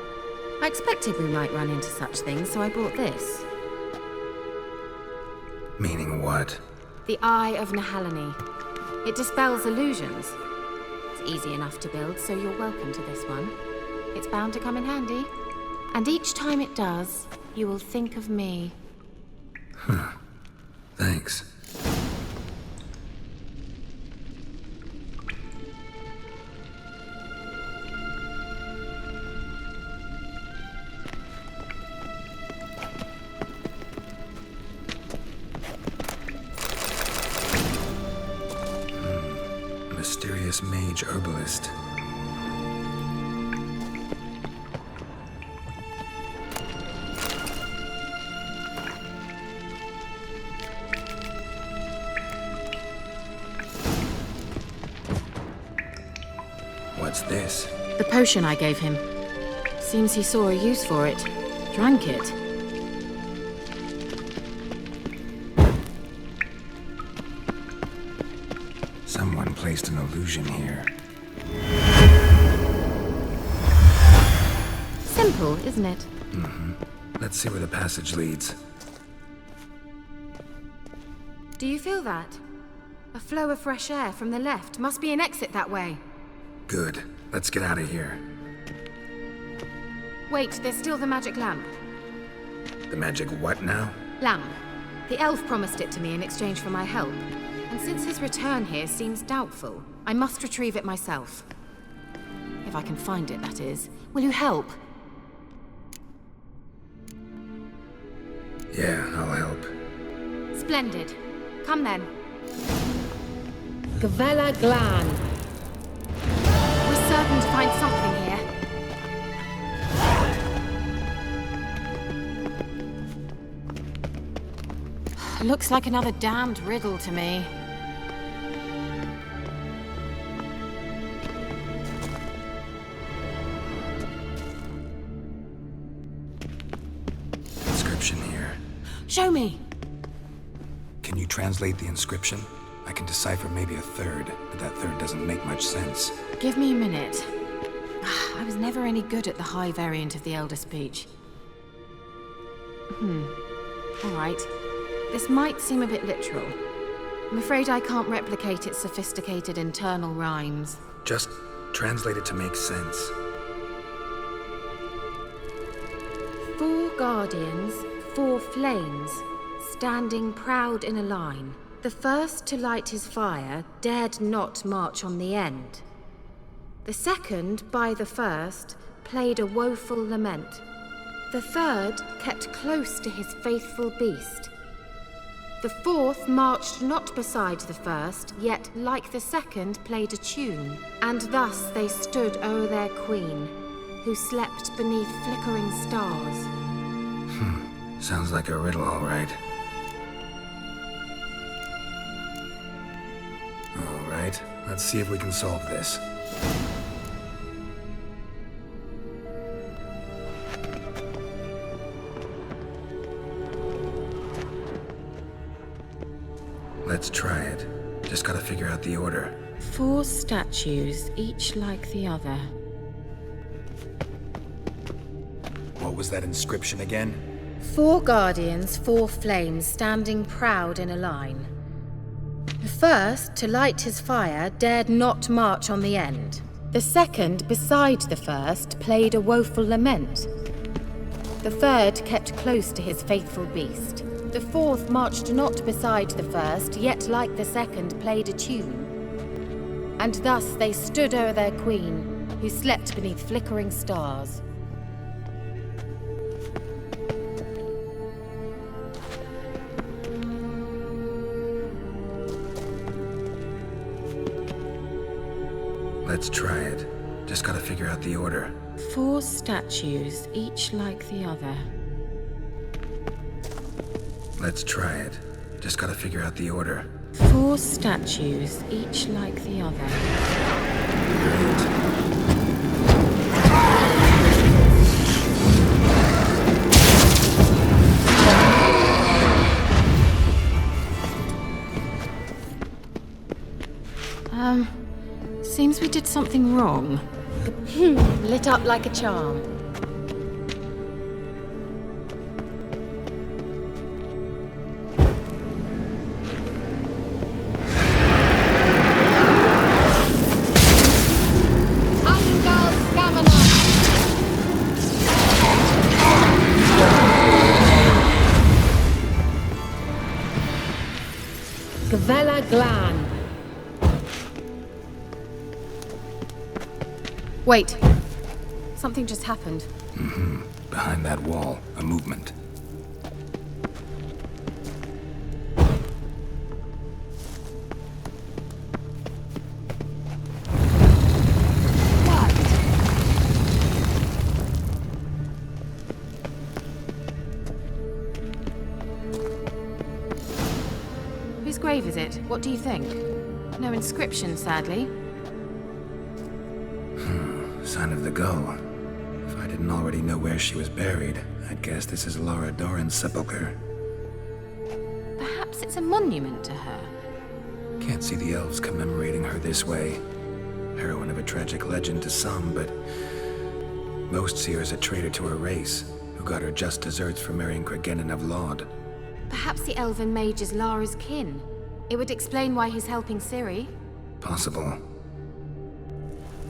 I expected we might run into such things, so I brought this. Meaning what? The Eye of Nehaleni. It dispels illusions. It's easy enough to build, so you're welcome to this one. It's bound to come in handy. And each time it does, you will think of me. Huh. Thanks. Mysterious mage herbalist. What's this? The potion I gave him. Seems he saw a use for it. Drank it. Someone placed an illusion here. Simple, isn't it? Mm-hmm. Let's see where the passage leads. Do you feel that? A flow of fresh air from the left. Must be an exit that way. Good. Let's get out of here. Wait, there's still the magic lamp. The magic what now? Lamp. The elf promised it to me in exchange for my help. And since his return here seems doubtful, I must retrieve it myself. If I can find it, that is. Will you help? Yeah, I'll help. Splendid. Come then. Gavella Glan. We're certain to find something here. Looks like another damned riddle to me. Inscription here. Show me! Can you translate the inscription? I can decipher maybe a third, but that third doesn't make much sense. Give me a minute. I was never any good at the high variant of the Elder Speech. All right. This might seem a bit literal. I'm afraid I can't replicate its sophisticated internal rhymes. Just translate it to make sense. 4 guardians, 4 flames, standing proud in a line. The first to light his fire dared not march on the end. The second, by the first, played a woeful lament. The third kept close to his faithful beast. The fourth marched not beside the first, yet like the second played a tune. And thus they stood o'er their queen, who slept beneath flickering stars. Sounds like a riddle, all right. All right, let's see if we can solve this. Let's try it. Just gotta figure out the order. 4 statues, each like the other. What was that inscription again? 4 guardians, 4 flames, standing proud in a line. The first, to light his fire, dared not march on the end. The second, beside the first, played a woeful lament. The third kept close to his faithful beast. The fourth marched not beside the first, yet like the second played a tune. And thus they stood o'er their queen, who slept beneath flickering stars. Let's try it. Just gotta figure out the order. 4 statues, each like the other. Let's try it. Just gotta figure out the order. 4 statues, each like the other. Seems we did something wrong. Lit up like a charm. Gavella Glan. Wait. Something just happened. Behind that wall, a movement. Whose grave is it? What do you think? No inscription, sadly. sign of the gull. If I didn't already know where she was buried, I'd guess this is Laura Doran's sepulchre. Perhaps it's a monument to her. Can't see the elves commemorating her this way. Heroine of a tragic legend to some, but most see her as a traitor to her race, who got her just desserts for marrying Cregennan of Laud. Perhaps the elven mage is Lara's kin. It would explain why he's helping Ciri. Possible.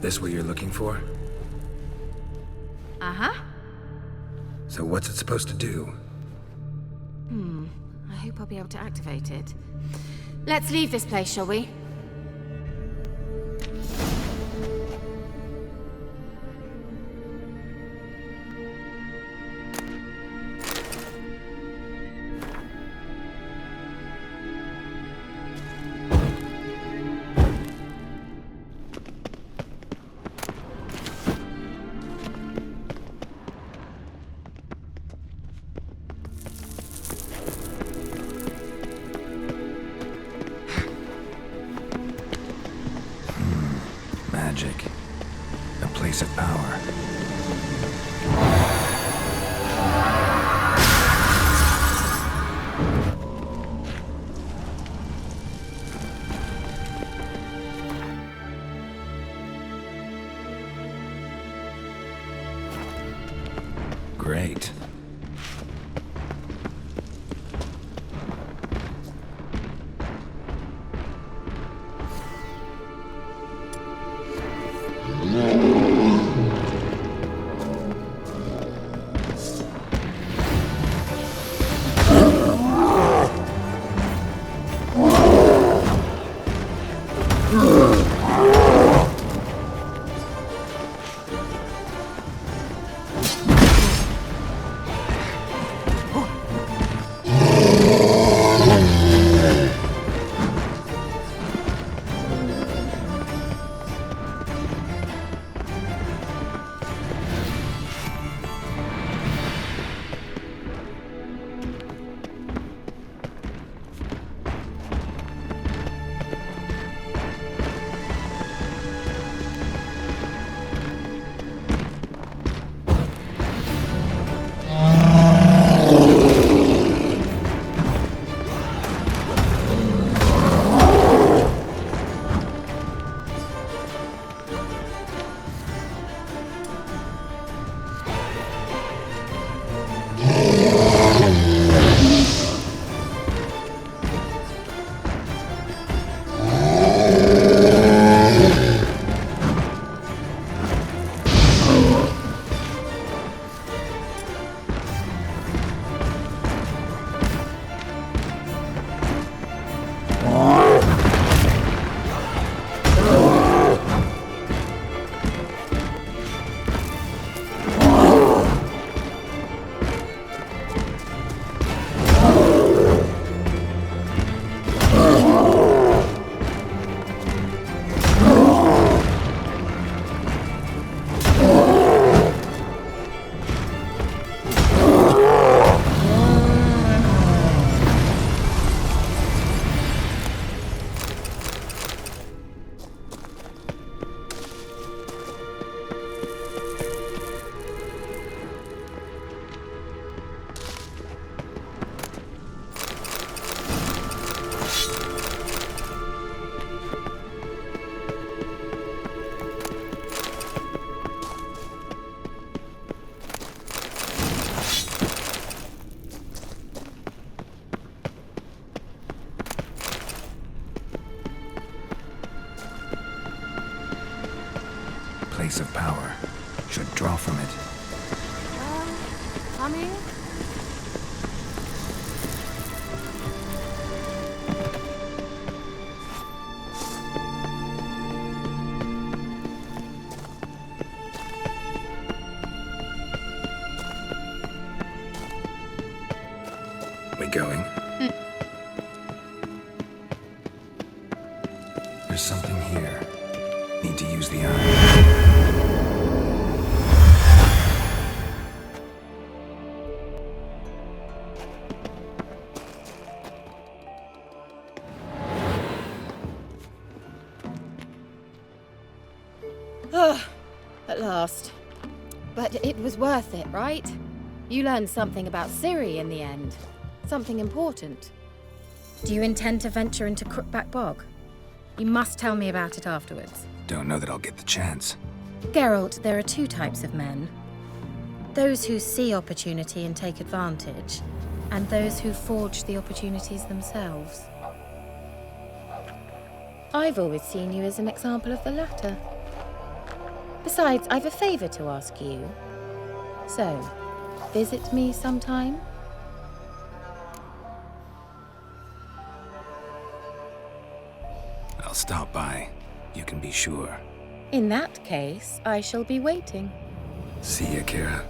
This what you're looking for? Uh-huh. So what's it supposed to do? I hope I'll be able to activate it. Let's leave this place, shall we? Magic. A place of power. Great. Place of power. Should draw from it. Coming? We going? There's something here. Need to use the eye. At last. But it was worth it, right? You learned something about Ciri in the end. Something important. Do you intend to venture into Crookback Bog? You must tell me about it afterwards. Don't know that I'll get the chance. Geralt, there are two types of men. Those who see opportunity and take advantage, and those who forge the opportunities themselves. I've always seen you as an example of the latter. Besides, I've a favor to ask you. So, visit me sometime? I'll stop by. You can be sure. In that case, I shall be waiting. See ya, Keira.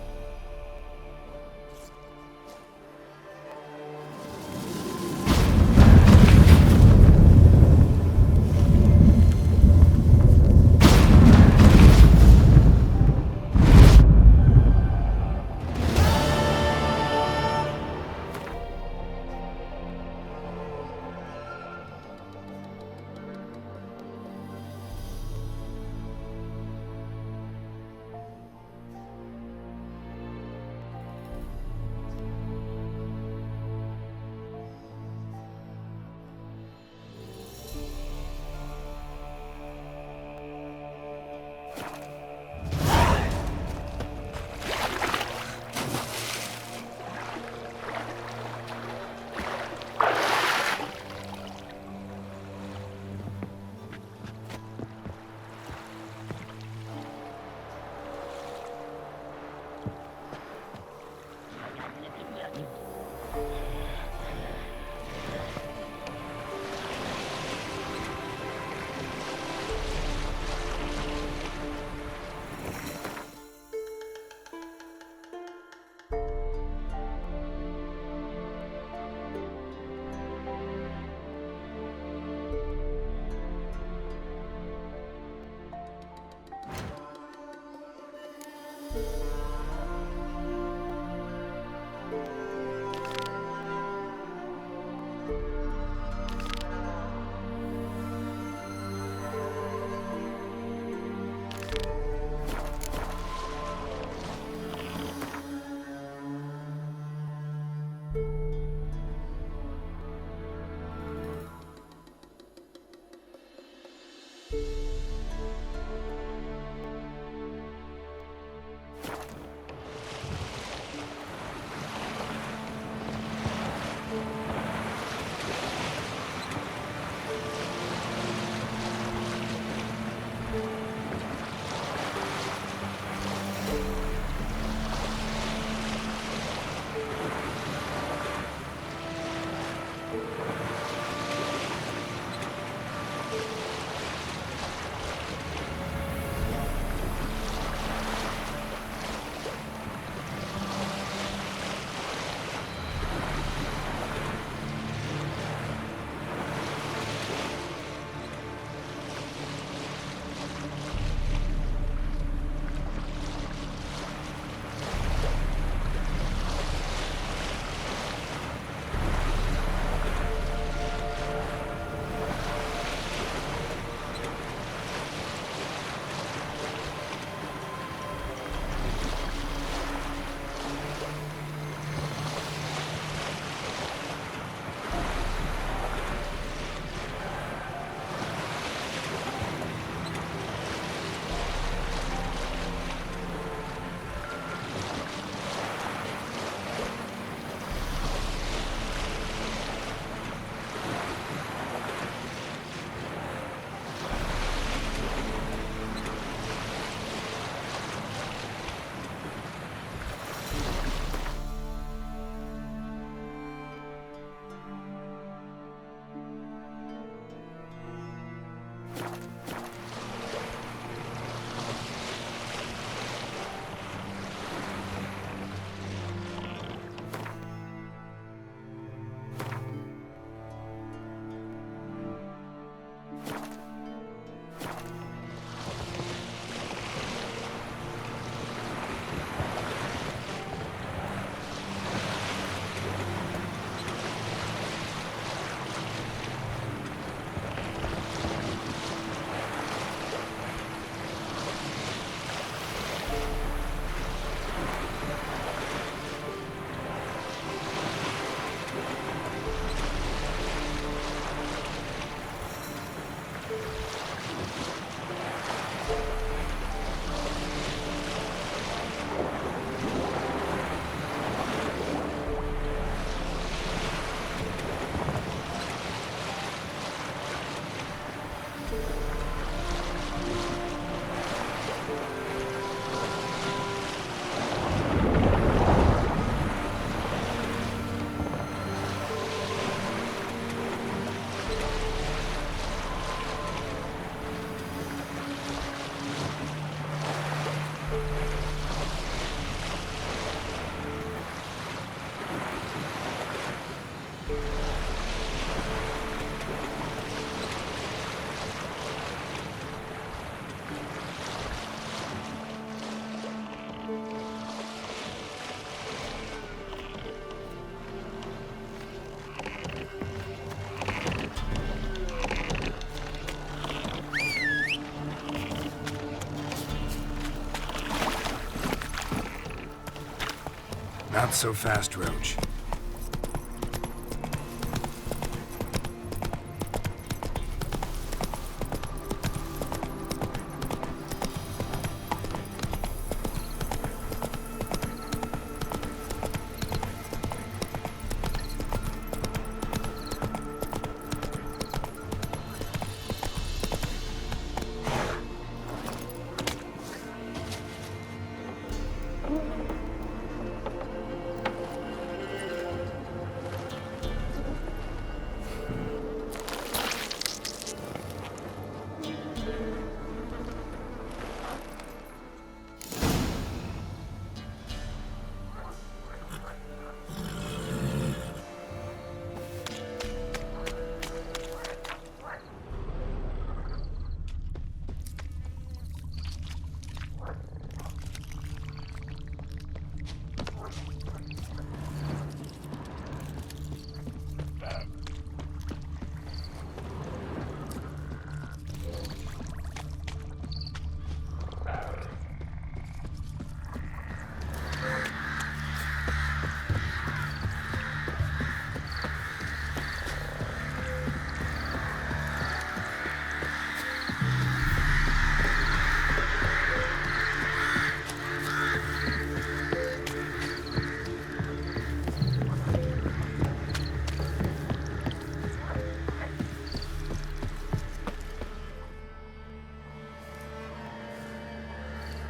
Not so fast, Roach.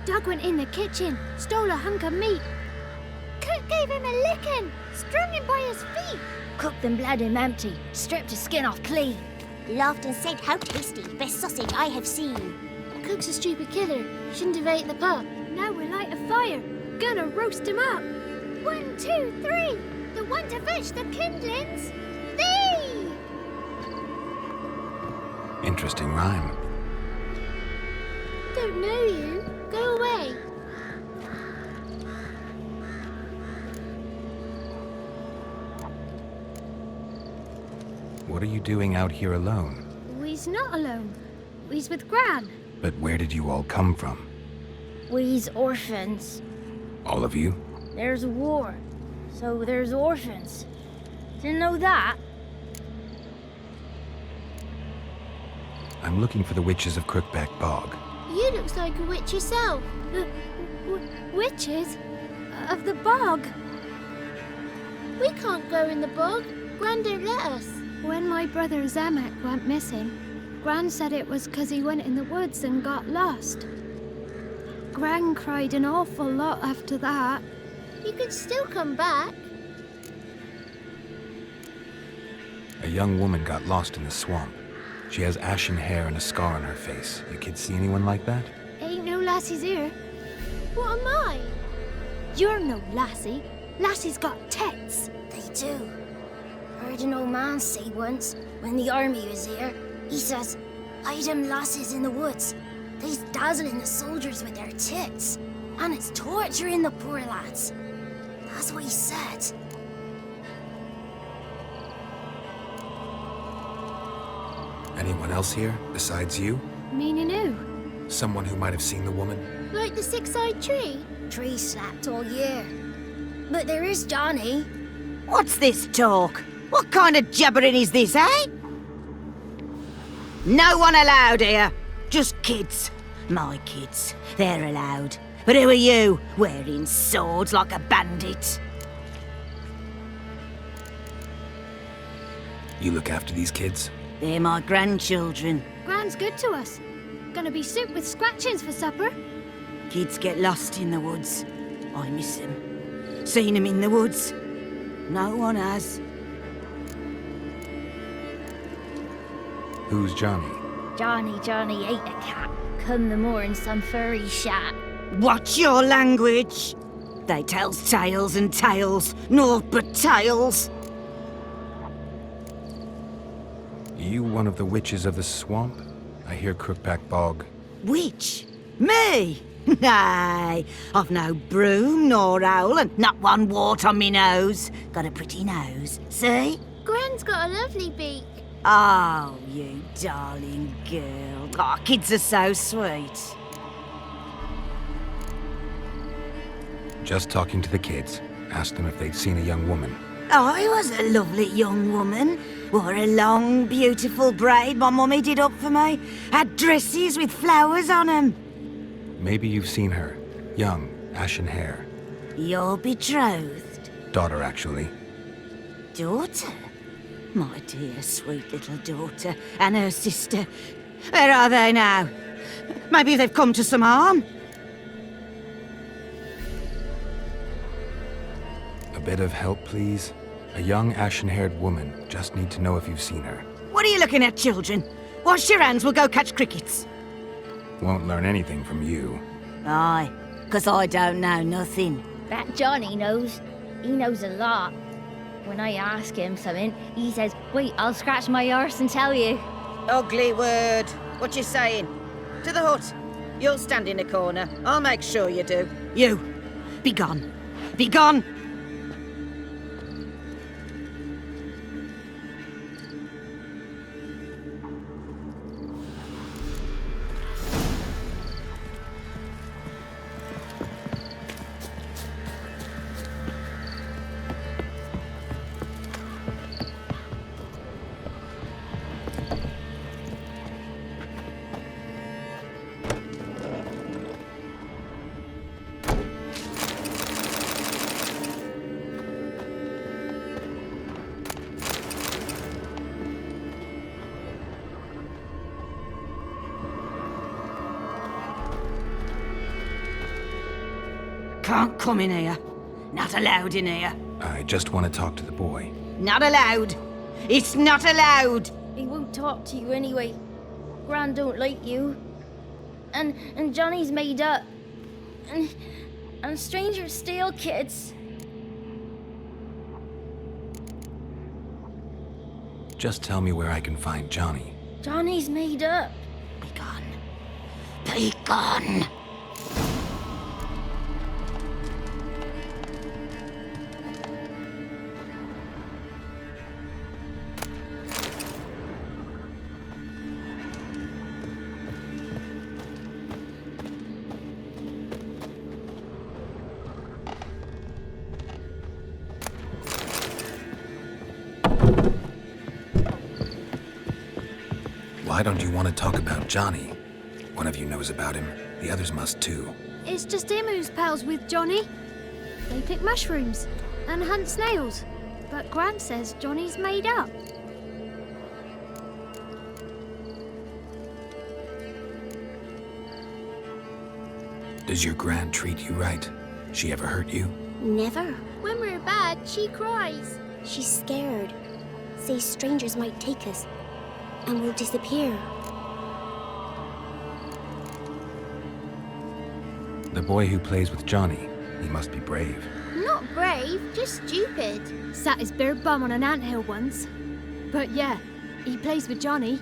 Doug went in the kitchen, stole a hunk of meat. Cook gave him a licking, strung him by his feet. Cooked and bled him empty, stripped his skin off clean. Laughed and said, "How tasty, best sausage I have seen." Cook's a stupid killer, shouldn't have ate the pup. Now we'll light a fire, gonna roast him up. 1, 2, 3, the one to fetch the kindlings. Thee! Interesting rhyme. Don't know you. Go away. What are you doing out here alone? We's not alone. We's with Gran. But where did you all come from? We's orphans. All of you? There's a war, so there's orphans. Didn't know that? I'm looking for the witches of Crookback Bog. You looks like a witch yourself. The witches? Of the bog? We can't go in the bog. Gran don't let us. When my brother Zemek went missing, Gran said it was 'cause he went in the woods and got lost. Gran cried an awful lot after that. You could still come back. A young woman got lost in the swamp. She has ashen hair and a scar on her face. You kids see anyone like that? Ain't no lassies here. What am I? You're no lassie. Lassies got tits. They do. Heard an old man say once, when the army was here, he says, "Hide them lasses in the woods. They's dazzling the soldiers with their tits, and it's torturing the poor lads." That's what he said. Anyone else here, besides you? Meaning who? Someone who might have seen the woman? Like the six-eyed tree? Tree slapped all year. But there is Johnny. What's this talk? What kind of jabbering is this, eh? No one allowed here. Just kids. My kids. They're allowed. But who are you, wearing swords like a bandit? You look after these kids? They're my grandchildren. Gran's good to us. Gonna be soup with scratchings for supper. Kids get lost in the woods. I miss them. Seen them in the woods. No one has. Who's Johnny? Johnny ate a cat. Come the moor in some furry shat. Watch your language. They tells tales and tales, naught but tales. You one of the witches of the swamp? I hear Crookback Bog. Witch? Me? Nay, I've no broom nor owl and not one wart on me nose. Got a pretty nose, see? Gran's got a lovely beak. Oh, you darling girl. Oh, kids are so sweet. Just talking to the kids. Asked them if they'd seen a young woman. I was a lovely young woman. Wore a long, beautiful braid my mummy did up for me. Had dresses with flowers on 'em. Maybe you've seen her. Young, ashen hair. Your betrothed? Daughter, actually. Daughter? My dear, sweet little daughter. And her sister. Where are they now? Maybe they've come to some harm? A bit of help, please? A young, ashen-haired woman. Just need to know if you've seen her. What are you looking at, children? Wash your hands, we'll go catch crickets. Won't learn anything from you. Aye, 'cause I don't know nothing. That Johnny knows. He knows a lot. When I ask him something, he says, wait, I'll scratch my arse and tell you. Ugly word. What you saying? To the hut. You'll stand in a corner. I'll make sure you do. You, be gone. Be gone! Can't come in here. Not allowed in here. I just want to talk to the boy. Not allowed. It's not allowed. He won't talk to you anyway. Gran don't like you. And Johnny's made up. And strangers steal kids. Just tell me where I can find Johnny. Johnny's made up. Be gone. Be gone. Why don't you want to talk about Johnny? One of you knows about him. The others must too. It's just him who's pals with Johnny. They pick mushrooms and hunt snails. But Gran says Johnny's made up. Does your Gran treat you right? She ever hurt you? Never. When we're bad, she cries. She's scared. Says strangers might take us. And we'll disappear. The boy who plays with Johnny, he must be brave. Not brave, just stupid. Sat his bare bum on an anthill once. But yeah, he plays with Johnny.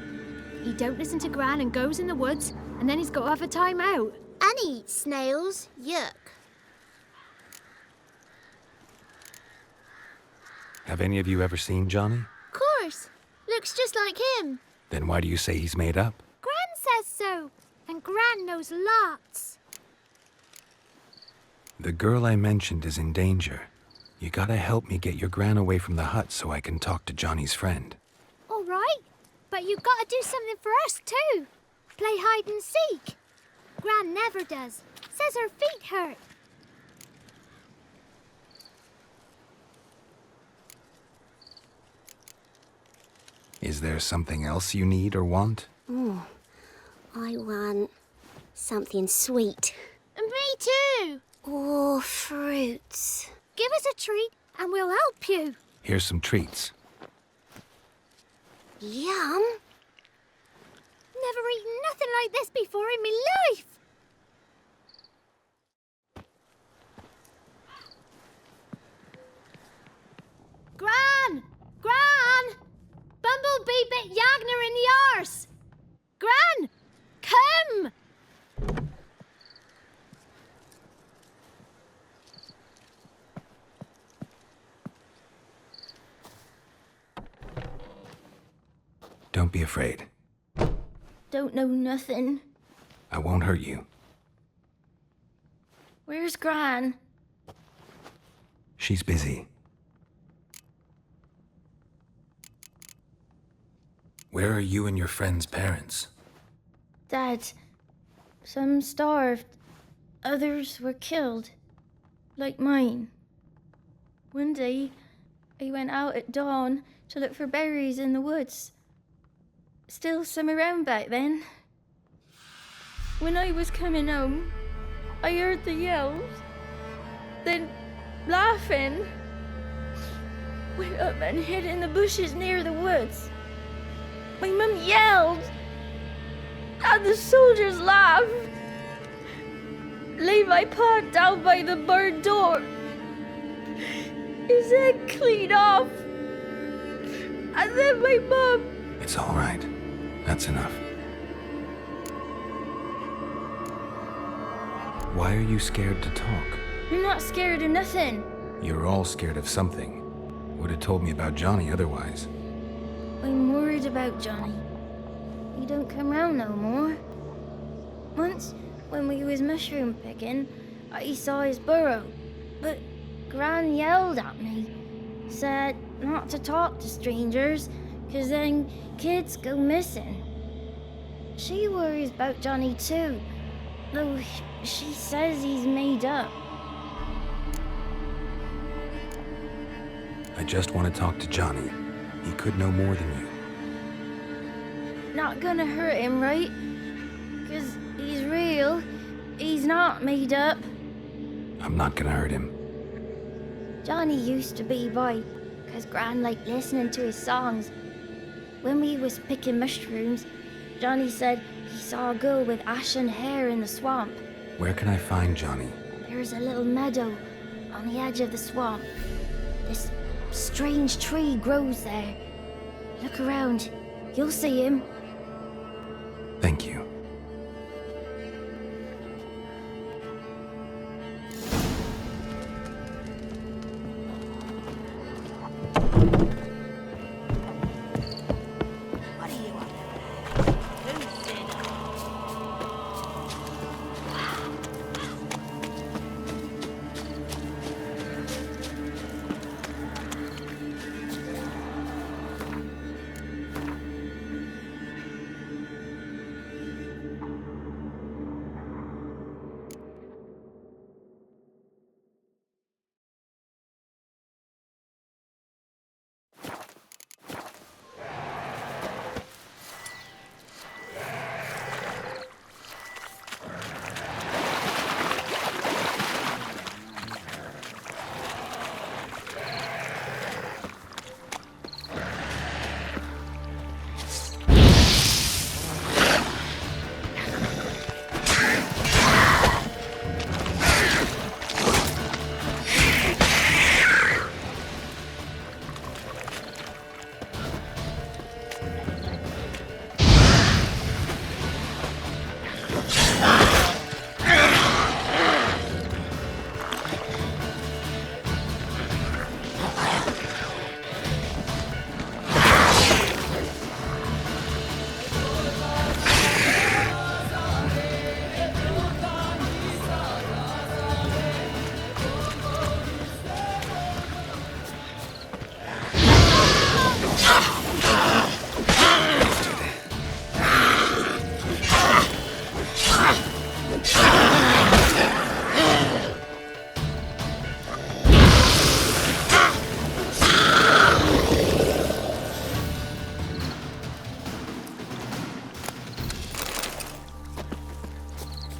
He don't listen to Gran and goes in the woods, and then he's got to have a time out. And he eats snails. Yuck. Have any of you ever seen Johnny? Of course. Looks just like him. Then why do you say he's made up? Gran says so. And Gran knows lots. The girl I mentioned is in danger. You gotta help me get your Gran away from the hut so I can talk to Johnny's friend. All right. But you gotta do something for us too. Play hide and seek. Gran never does. Says her feet hurt. Is there something else you need or want? I want something sweet. And me too. Oh, fruits. Give us a treat and we'll help you. Here's some treats. Yum. Never eaten nothing like this before in my life. Gran! Gran! Bumblebee bit Yagner in the arse! Gran! Come! Don't be afraid. Don't know nothing. I won't hurt you. Where's Gran? she's busy. Where are you and your friend's parents? Dad, some starved, others were killed, like mine. One day, I went out at dawn to look for berries in the woods. Still some around back then. When I was coming home, I heard the yells, then laughing. Went up and hid in the bushes near the woods. My mum yelled, and the soldiers laughed. Laid my pa down by the barn door. His head clean off. And then my mum... It's all right. That's enough. Why are you scared to talk? I'm not scared of nothing. You're all scared of something. Would have told me about Johnny otherwise. I'm worried about Johnny. He don't come round no more. Once, when we was mushroom picking, I saw his burrow. But Gran yelled at me. Said not to talk to strangers, 'cause then kids go missing. She worries about Johnny too, though she says he's made up. I just want to talk to Johnny. He could know more than you. Not gonna hurt him, right? 'Cause he's real. He's not made up. I'm not gonna hurt him. Johnny used to be by, 'cause Gran liked listening to his songs. When we was picking mushrooms, Johnny said he saw a girl with ashen hair in the swamp. Where can I find Johnny? There's a little meadow on the edge of the swamp. This strange tree grows there. Look around. You'll see him. Thank you.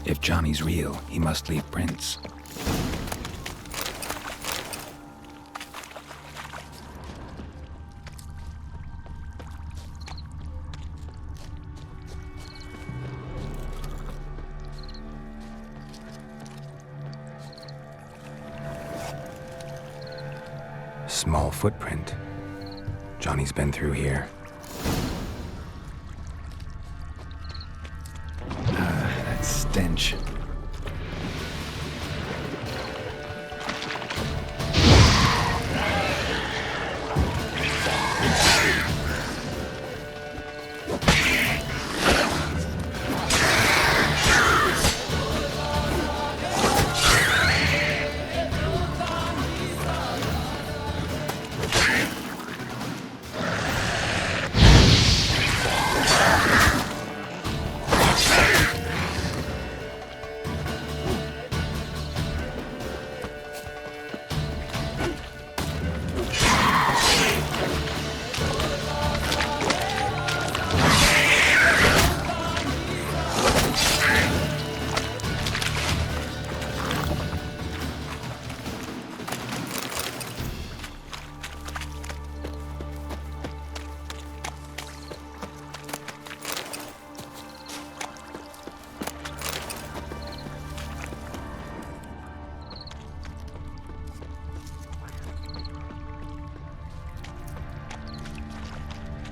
If Johnny's real, he must leave prints. Small footprint. Johnny's been through here. That stench.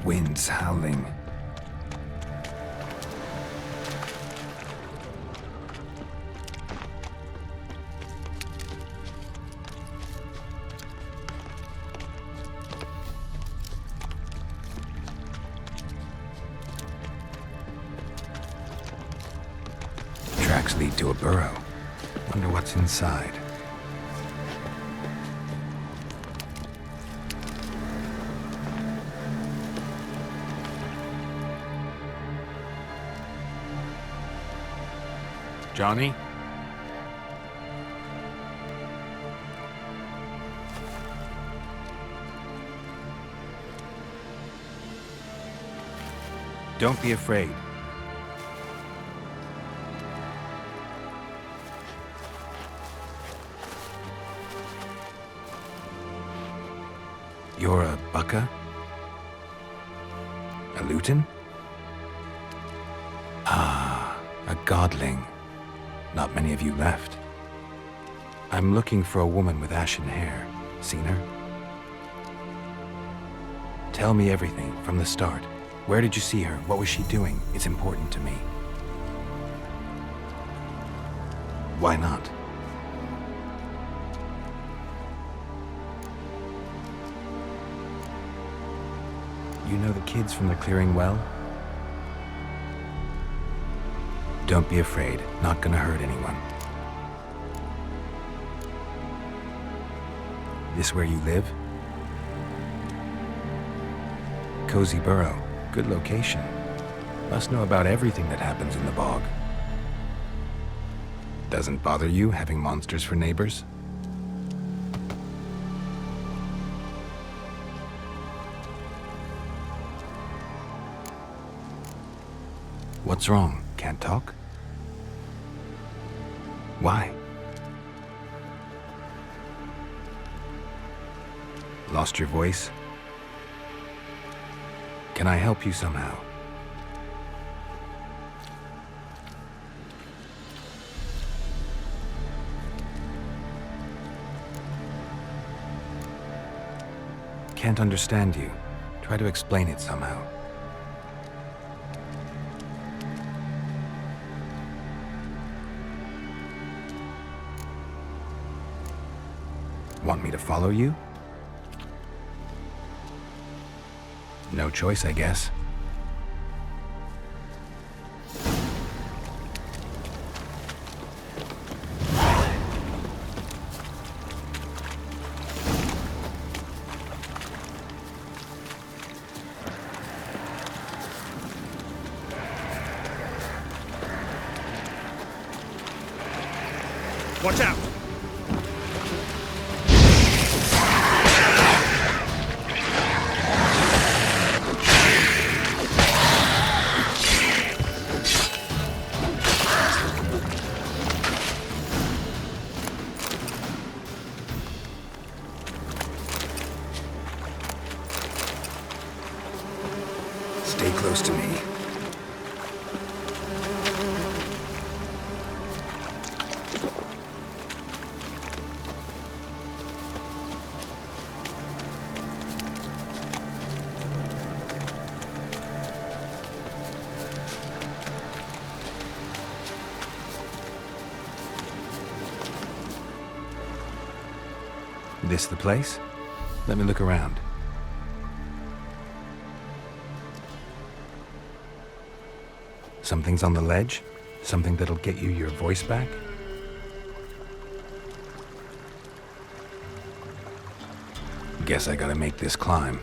winds howling. Tracks lead to a burrow. Wonder what's inside. Johnny? Don't be afraid. You're a Bucka? A Luton? Ah, a godling. Not many of you left. I'm looking for a woman with ashen hair. Seen her? Tell me everything from the start. Where did you see her? What was she doing? It's important to me. Why not? You know the kids from the clearing well? Don't be afraid. Not gonna hurt anyone. This where you live? Cozy burrow. Good location. Must know about everything that happens in the bog. Doesn't bother you having monsters for neighbors? What's wrong? Can't talk? Why? Lost your voice? Can I help you somehow? Can't understand you. Try to explain it somehow. Want me to follow you? No choice, I guess. Watch out! Stay close to me. This the place? Let me look around. Something's on the ledge? Something that'll get you your voice back? Guess I gotta make this climb.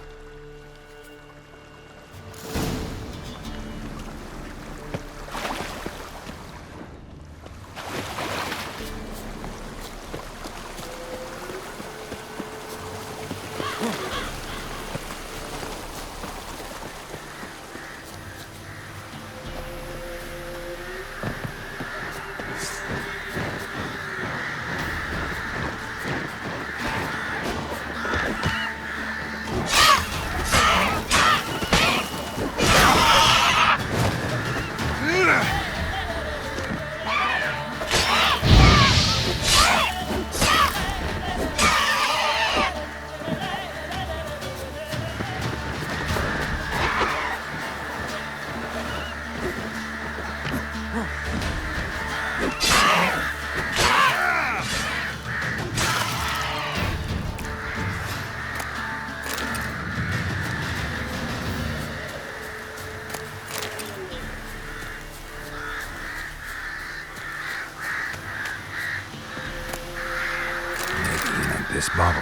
bottle.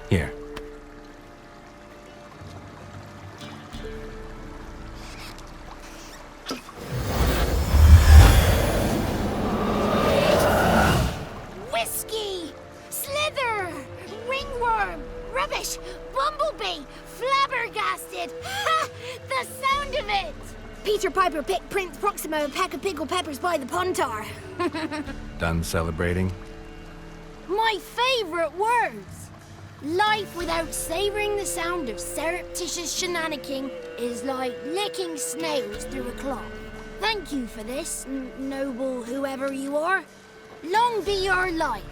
Here. Whiskey! Slither! Ringworm! Rubbish! Bumblebee! Flabbergasted! Ha! The sound of it! Peter Piper picked Prince Proximo a pack of pickled peppers by the pontar. Done celebrating? My favourite words! Life without savouring the sound of surreptitious shenanigans is like licking snails through a cloth. Thank you for this, noble whoever you are. Long be your life.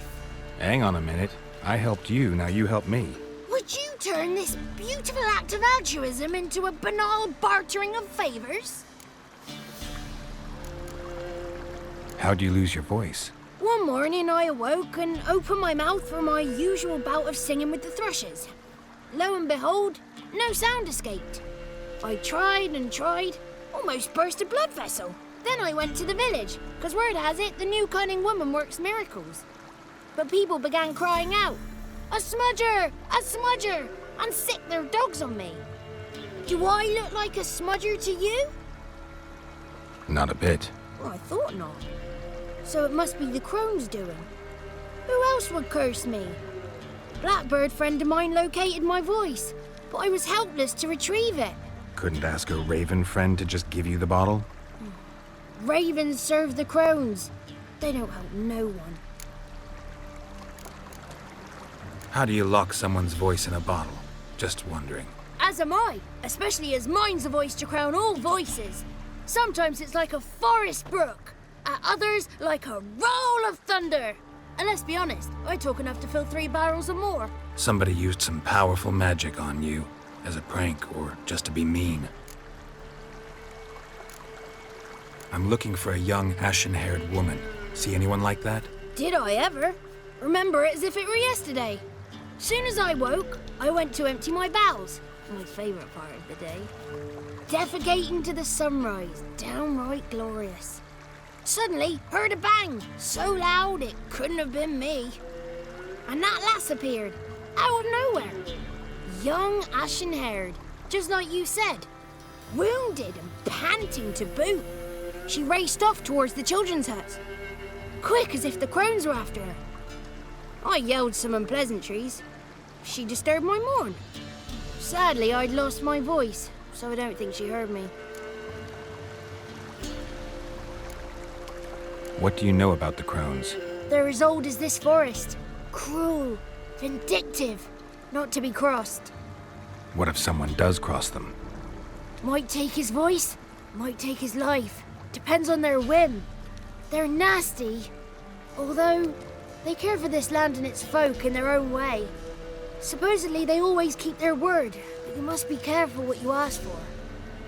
Hang on a minute. I helped you, now you help me. Would you turn this beautiful act of altruism into a banal bartering of favours? How'd you lose your voice? One morning I awoke and opened my mouth for my usual bout of singing with the thrushes. Lo and behold, no sound escaped. I tried and tried, almost burst a blood vessel. Then I went to the village, because word has it the new cunning woman works miracles. But people began crying out, "A smudger! A smudger!" and sick their dogs on me. Do I look like a smudger to you? Not a bit. Well, I thought not. So it must be the crone's doing. Who else would curse me? Blackbird friend of mine located my voice, but I was helpless to retrieve it. Couldn't ask a raven friend to just give you the bottle? Ravens serve the crones. They don't help no one. How do you lock someone's voice in a bottle? Just wondering. As am I, especially as mine's a voice to crown all voices. Sometimes it's like a forest brook, at others like a roll of thunder. And let's be honest, I talk enough to fill 3 barrels or more. Somebody used some powerful magic on you, as a prank or just to be mean. I'm looking for a young, ashen-haired woman. See anyone like that? Did I ever? Remember it as if it were yesterday. Soon as I woke, I went to empty my bowels. My favourite part of the day. Defecating to the sunrise, downright glorious. Suddenly, heard a bang, so loud it couldn't have been me. And that lass appeared, out of nowhere. Young, ashen-haired, just like you said. Wounded and panting to boot. She raced off towards the children's hut. Quick as if the crones were after her. I yelled some unpleasantries. She disturbed my morn. Sadly, I'd lost my voice, so I don't think she heard me. What do you know about the crones? They're as old as this forest. Cruel, vindictive, not to be crossed. What if someone does cross them? Might take his voice, might take his life. Depends on their whim. They're nasty, although they care for this land and its folk in their own way. Supposedly they always keep their word, but you must be careful what you ask for.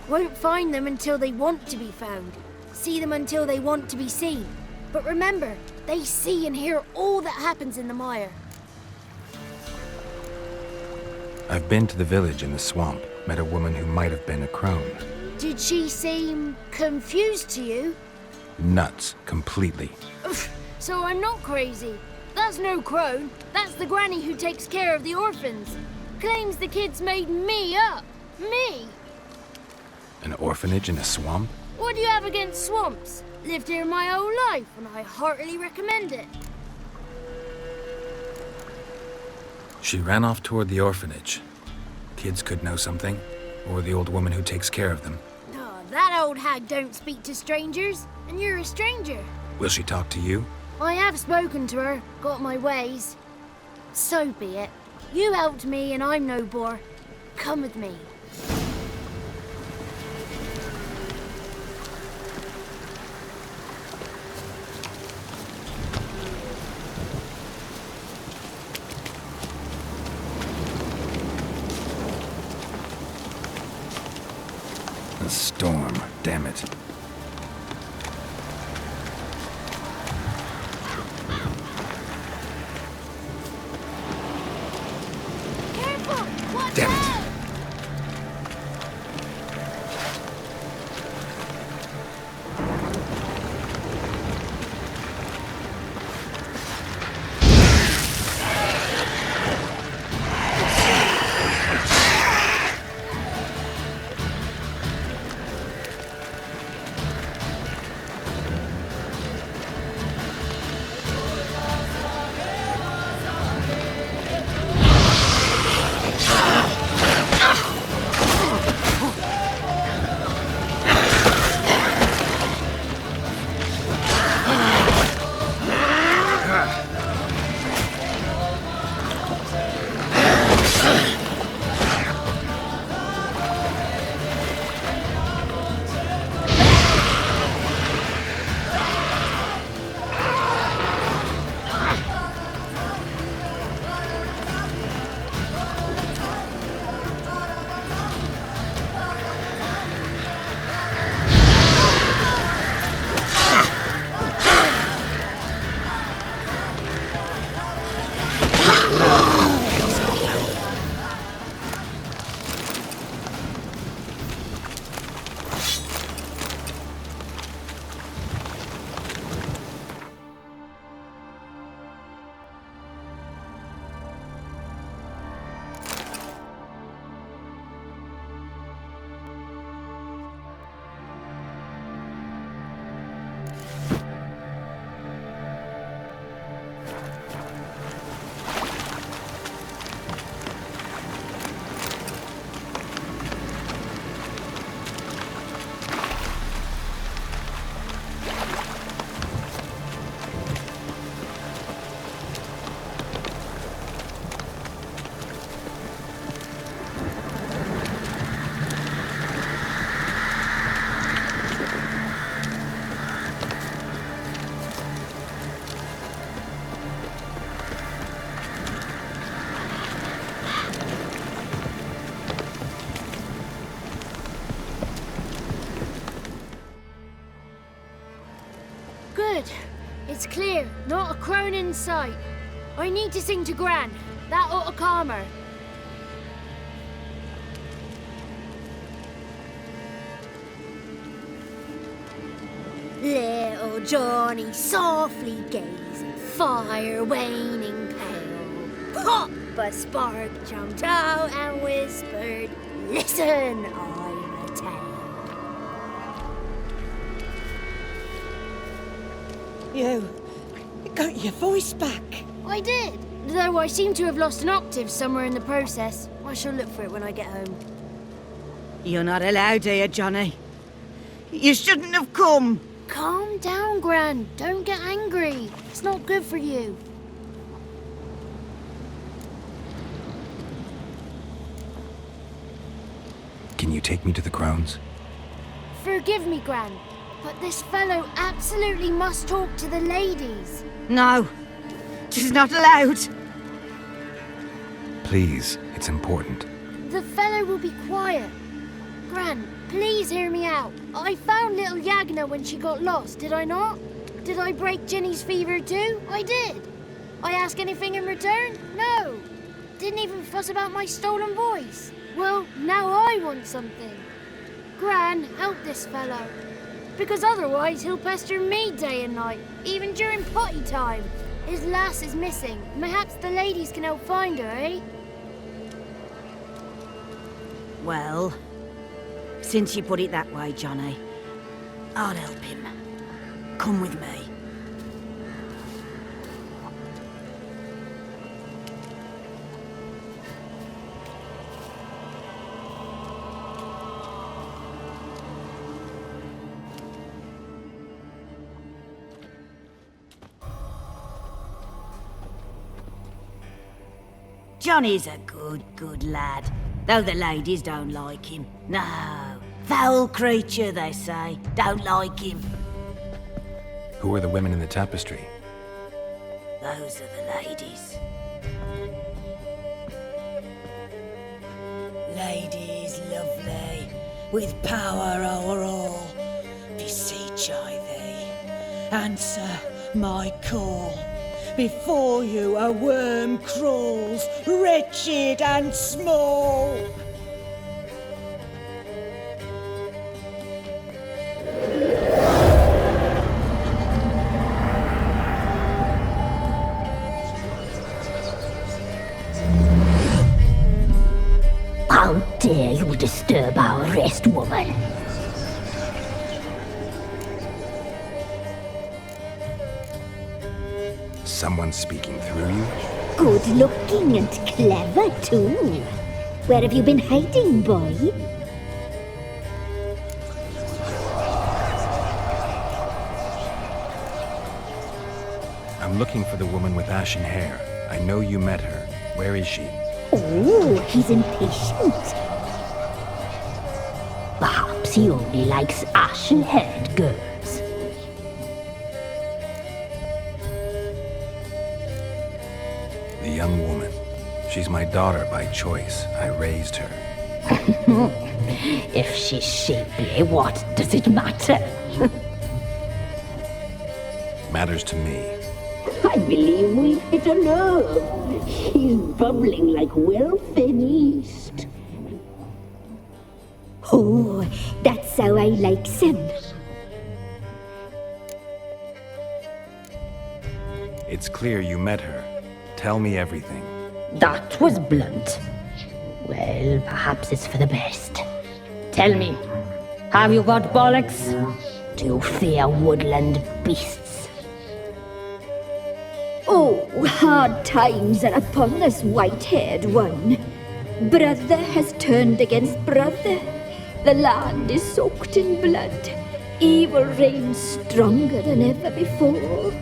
Won't find them until they want to be found. See them until they want to be seen. But remember, they see and hear all that happens in the mire. I've been to the village in the swamp, met a woman who might have been a crone. Did she seem confused to you? Nuts, completely. So I'm not crazy. That's no crone. That's the granny who takes care of the orphans. Claims the kids made me up. Me! An orphanage in a swamp? What do you have against swamps? Lived here my whole life, and I heartily recommend it. She ran off toward the orphanage. Kids could know something, or the old woman who takes care of them. Oh, that old hag don't speak to strangers, and you're a stranger. Will she talk to you? I have spoken to her, got my ways. So be it. You helped me, and I'm no bore. Come with me. A storm, damn it. clear. Not a crone in sight. I need to sing to Gran. That ought to calm her. Little Johnny softly gazing, fire waning pale. Pop! A spark jumped out and whispered, "Listen, I'm a tale." You got your voice back. I did, though I seem to have lost an octave somewhere in the process. I shall look for it when I get home. You're not allowed here, Johnny. You shouldn't have come. Calm down, Gran. Don't get angry. It's not good for you. Can you take me to the Crones? Forgive me, Gran, but this fellow absolutely must talk to the ladies. No, she's not allowed. Please, it's important. The fellow will be quiet. Gran, please hear me out. I found little Yagna when she got lost, did I not? Did I break Ginny's fever too? I did. I ask anything in return? No. Didn't even fuss about my stolen voice. Well, now I want something. Gran, help this fellow. Because otherwise he'll pester me day and night, even during potty time. His lass is missing. Perhaps the ladies can help find her, eh? Well, since you put it that way, Johnny, I'll help him. Come with me. Johnny's a good lad, though the ladies don't like him. No, foul creature, they say. Don't like him. Who are the women in the tapestry? Those are the ladies. Ladies lovely, with power o'er all. Beseech I thee, answer my call. Before you a worm crawls, wretched and small. How dare you disturb our rest, woman? Someone speaking through you? Good looking and clever, too. Where have you been hiding, boy? I'm looking for the woman with ashen hair. I know you met her. Where is she? Oh, he's impatient. Perhaps he only likes ashen-haired girls. The young woman. She's my daughter by choice. I raised her. If she's shapely, what does it matter? Matters to me. I believe we've hit a nerve. He's bubbling like well-fed yeast. Oh, that's how I like him. It's clear you met her. Tell me everything. That was blunt. Well, perhaps it's for the best. Tell me, have you got bollocks? Do you fear woodland beasts? Oh, hard times are upon this white-haired one. Brother has turned against brother. The land is soaked in blood. Evil reigns stronger than ever before.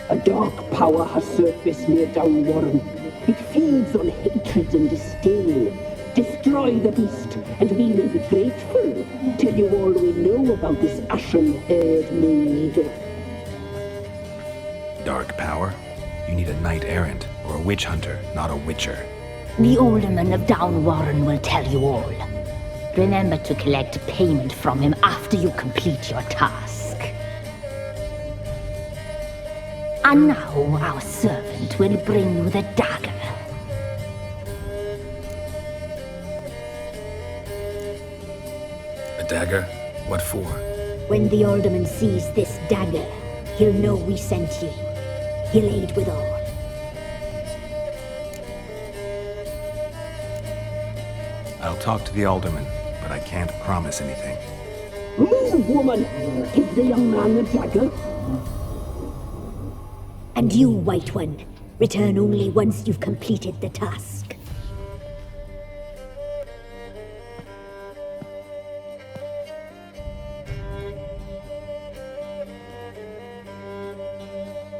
A dark power has surfaced near Downwarren. It feeds on hatred and disdain. Destroy the beast, and we may be grateful. Tell you all we know about this ashen-haired maid. Dark power? You need a knight-errant, or a witch-hunter, not a witcher. The Ealdorman of Downwarren will tell you all. Remember to collect payment from him after you complete your task. And now our servant will bring you the dagger. A dagger? What for? When the alderman sees this dagger, he'll know we sent you. He'll aid with all. I'll talk to the alderman, but I can't promise anything. Move, woman! Give the young man the dagger. And you, White One, return only once you've completed the task.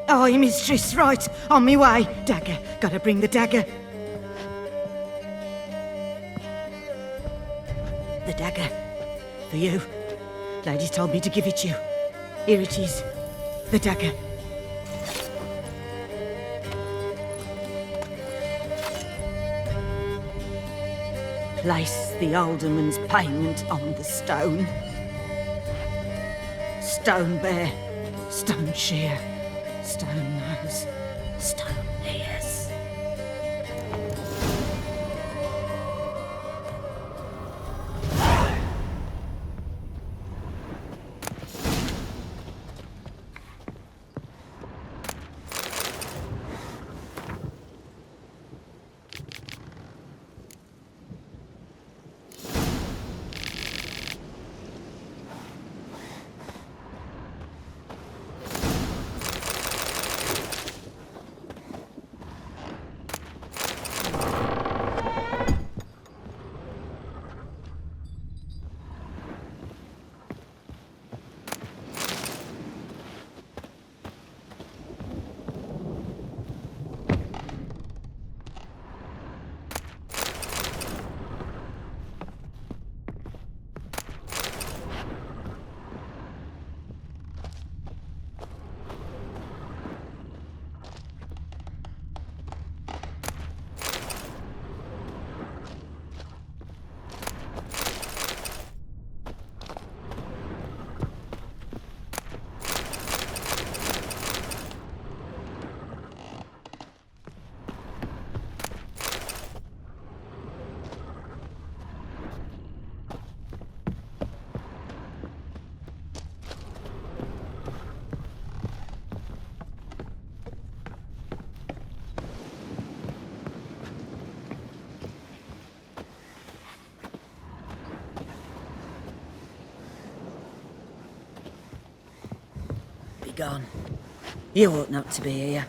Aye, mistress, right. On me way. Dagger. Gotta bring the dagger. The dagger. For you. Ladies told me to give it you. Here it is. The dagger. Place the alderman's payment on the stone. Stone bear. Stone shear. Stone nose, stone ears. Gone. You ought not to be here.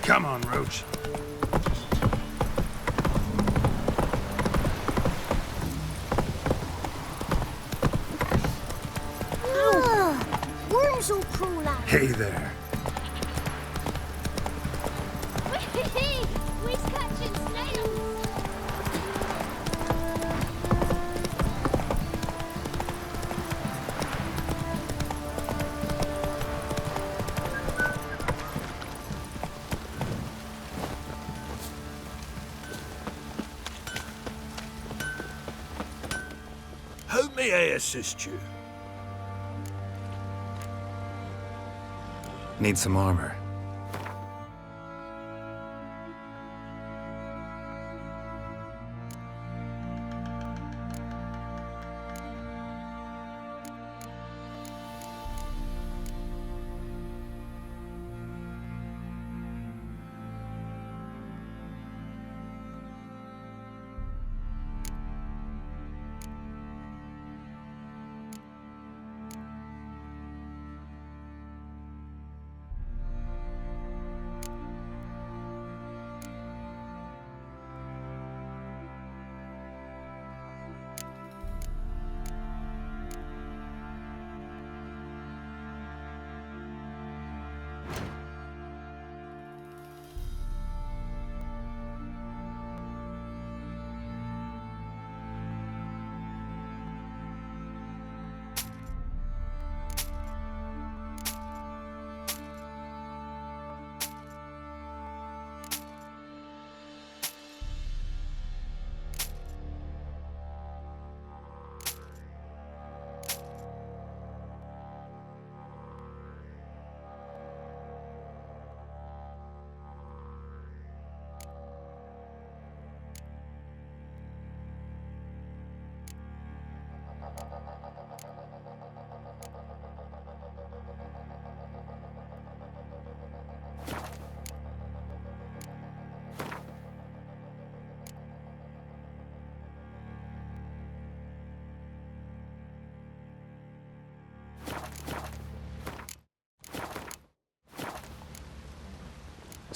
Come on, Roach. Worms will crawl out. Hey there. We're catching snails. How may I assist you? Need some armor.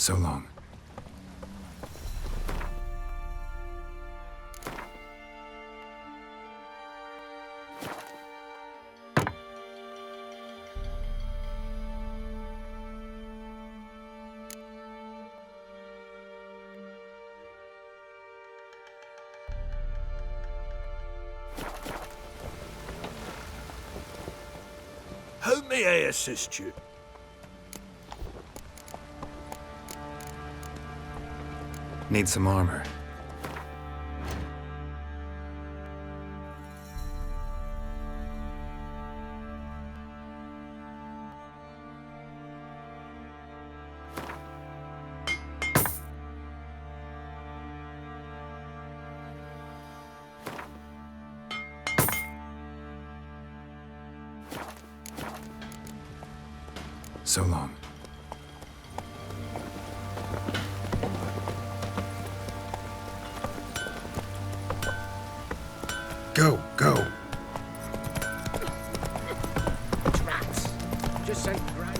So long. How may I assist you? Need some armor. So long. Go, go. Rats. Just sent Gran.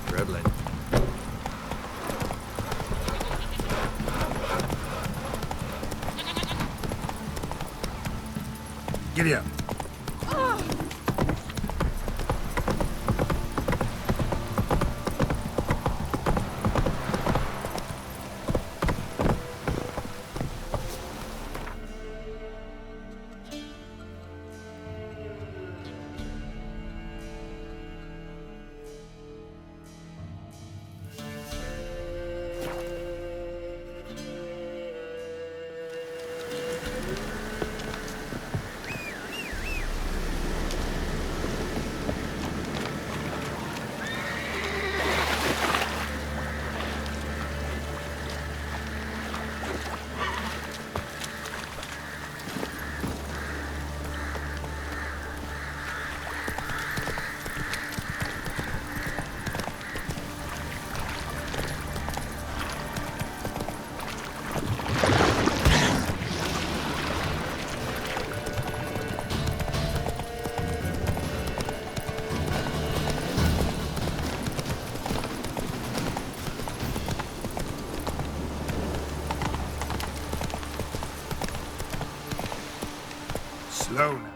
Dribbling. Giddy up. Sloan.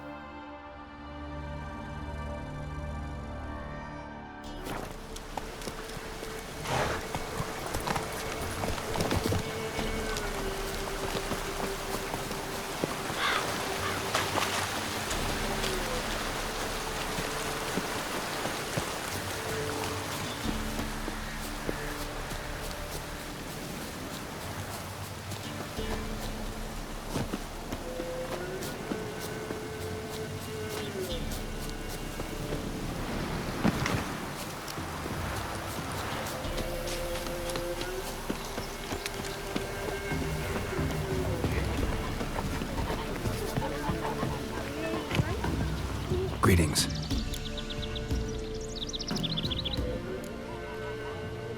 Greetings.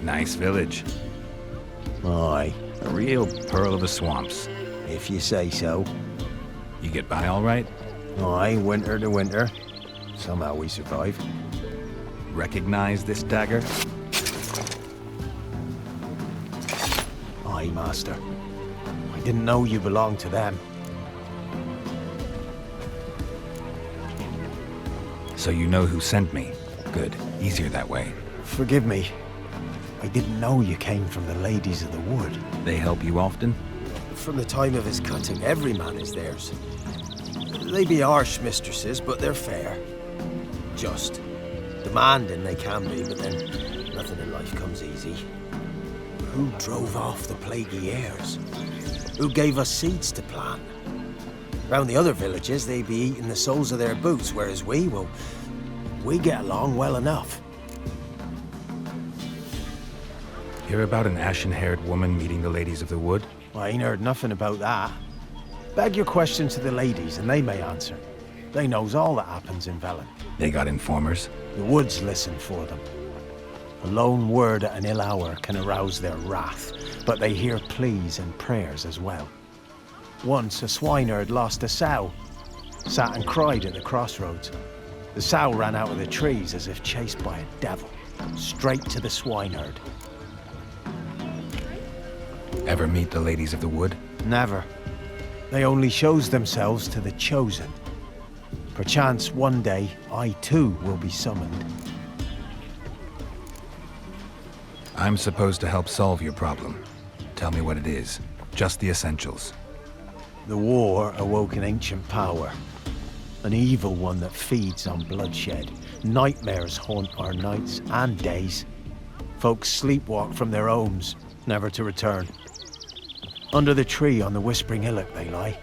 Nice village. Aye. A real pearl of the swamps. If you say so. You get by all right? Aye, winter to winter. Somehow we survive. Recognize this dagger? Aye, master. I didn't know you belonged to them. So you know who sent me. Good. Easier that way. Forgive me. I didn't know you came from the Ladies of the Wood. They help you often? From the time of his cutting, every man is theirs. They be harsh mistresses, but they're fair. Just. Demanding they can be, but then nothing in life comes easy. Who drove off the plaguey heirs? Who gave us seeds to plant? Round the other villages, they be eating the soles of their boots, whereas we get along well enough. Hear about an ashen-haired woman meeting the Ladies of the Wood? I ain't heard nothing about that. Beg your question to the ladies, and they may answer. They knows all that happens in Velen. They got informers? The woods listen for them. A lone word at an ill hour can arouse their wrath, but they hear pleas and prayers as well. Once a swineherd lost a sow. Sat and cried at the crossroads. The sow ran out of the trees as if chased by a devil. Straight to the swineherd. Ever meet the ladies of the wood? Never. They only shows themselves to the chosen. Perchance one day, I too will be summoned. I'm supposed to help solve your problem. Tell me what it is. Just the essentials. The war awoke an ancient power. An evil one that feeds on bloodshed. Nightmares haunt our nights and days. Folks sleepwalk from their homes, never to return. Under the tree on the Whispering Hillock they lie.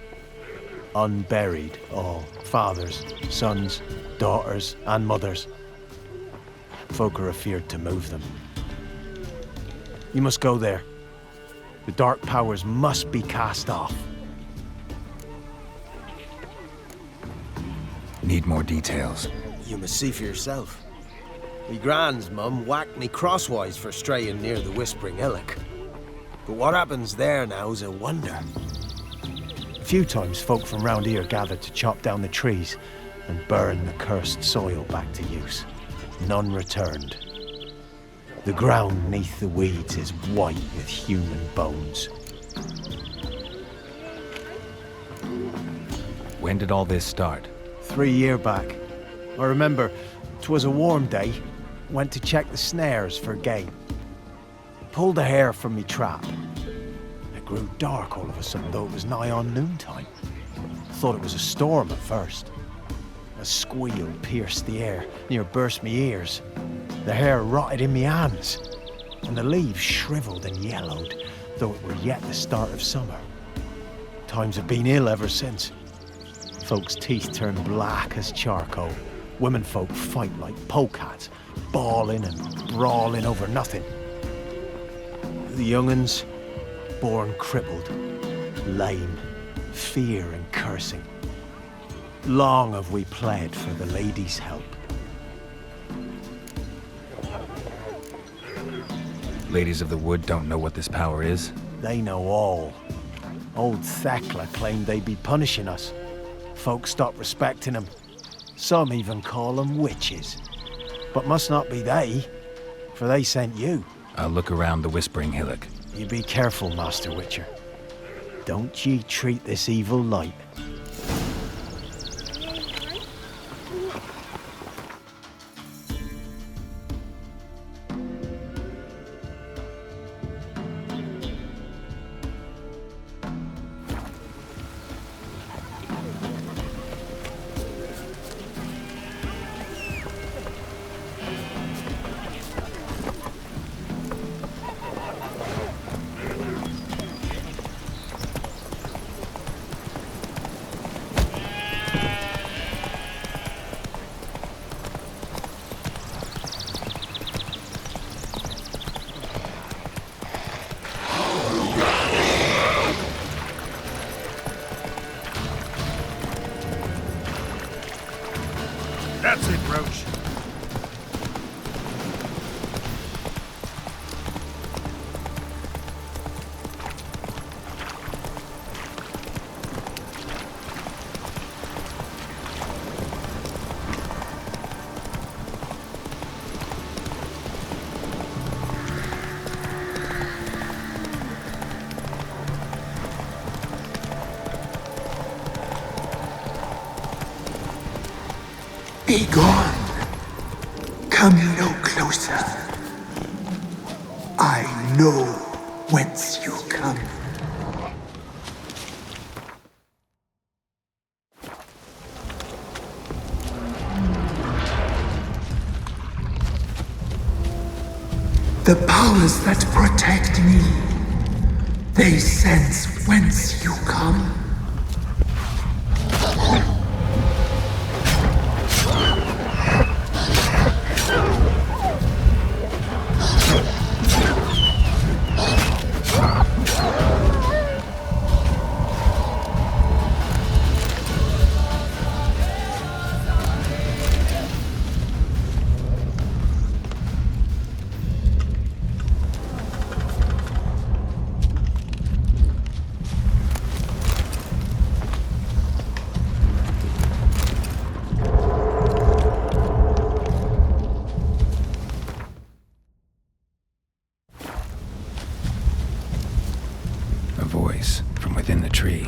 Unburied all, fathers, sons, daughters and mothers. Folk are afeard to move them. You must go there. The dark powers must be cast off. Need more details. You must see for yourself. Me Gran's mum whacked me crosswise for straying near the Whispering Hillock. But what happens there now's a wonder. A few times folk from round here gathered to chop down the trees and burn the cursed soil back to use. None returned. The ground neath the weeds is white with human bones. When did all this start? 3 years back. I remember 'twas a warm day. Went to check the snares for game. Pulled a hare from me trap. It grew dark all of a sudden, though it was nigh on noontime. Thought it was a storm at first. A squeal pierced the air, near burst me ears. The hair rotted in me hands, and the leaves shriveled and yellowed, though it were yet the start of summer. Times have been ill ever since. Folks' teeth turn black as charcoal. Womenfolk fight like polecats, bawling and brawling over nothing. The young'uns, born crippled, lame, fear and cursing. Long have we pled for the ladies' help. Ladies of the Wood don't know what this power is? They know all. Old Thekla claimed they'd be punishing us. Folk stopped respecting them. Some even call them witches. But must not be they, for they sent you. I'll look around the Whispering Hillock. You be careful, Master Witcher. Don't ye treat this evil light. That's it, Roach. Be gone. Come no closer. I know whence you come. The powers that protect me, they sense whence you come. voice from within the tree.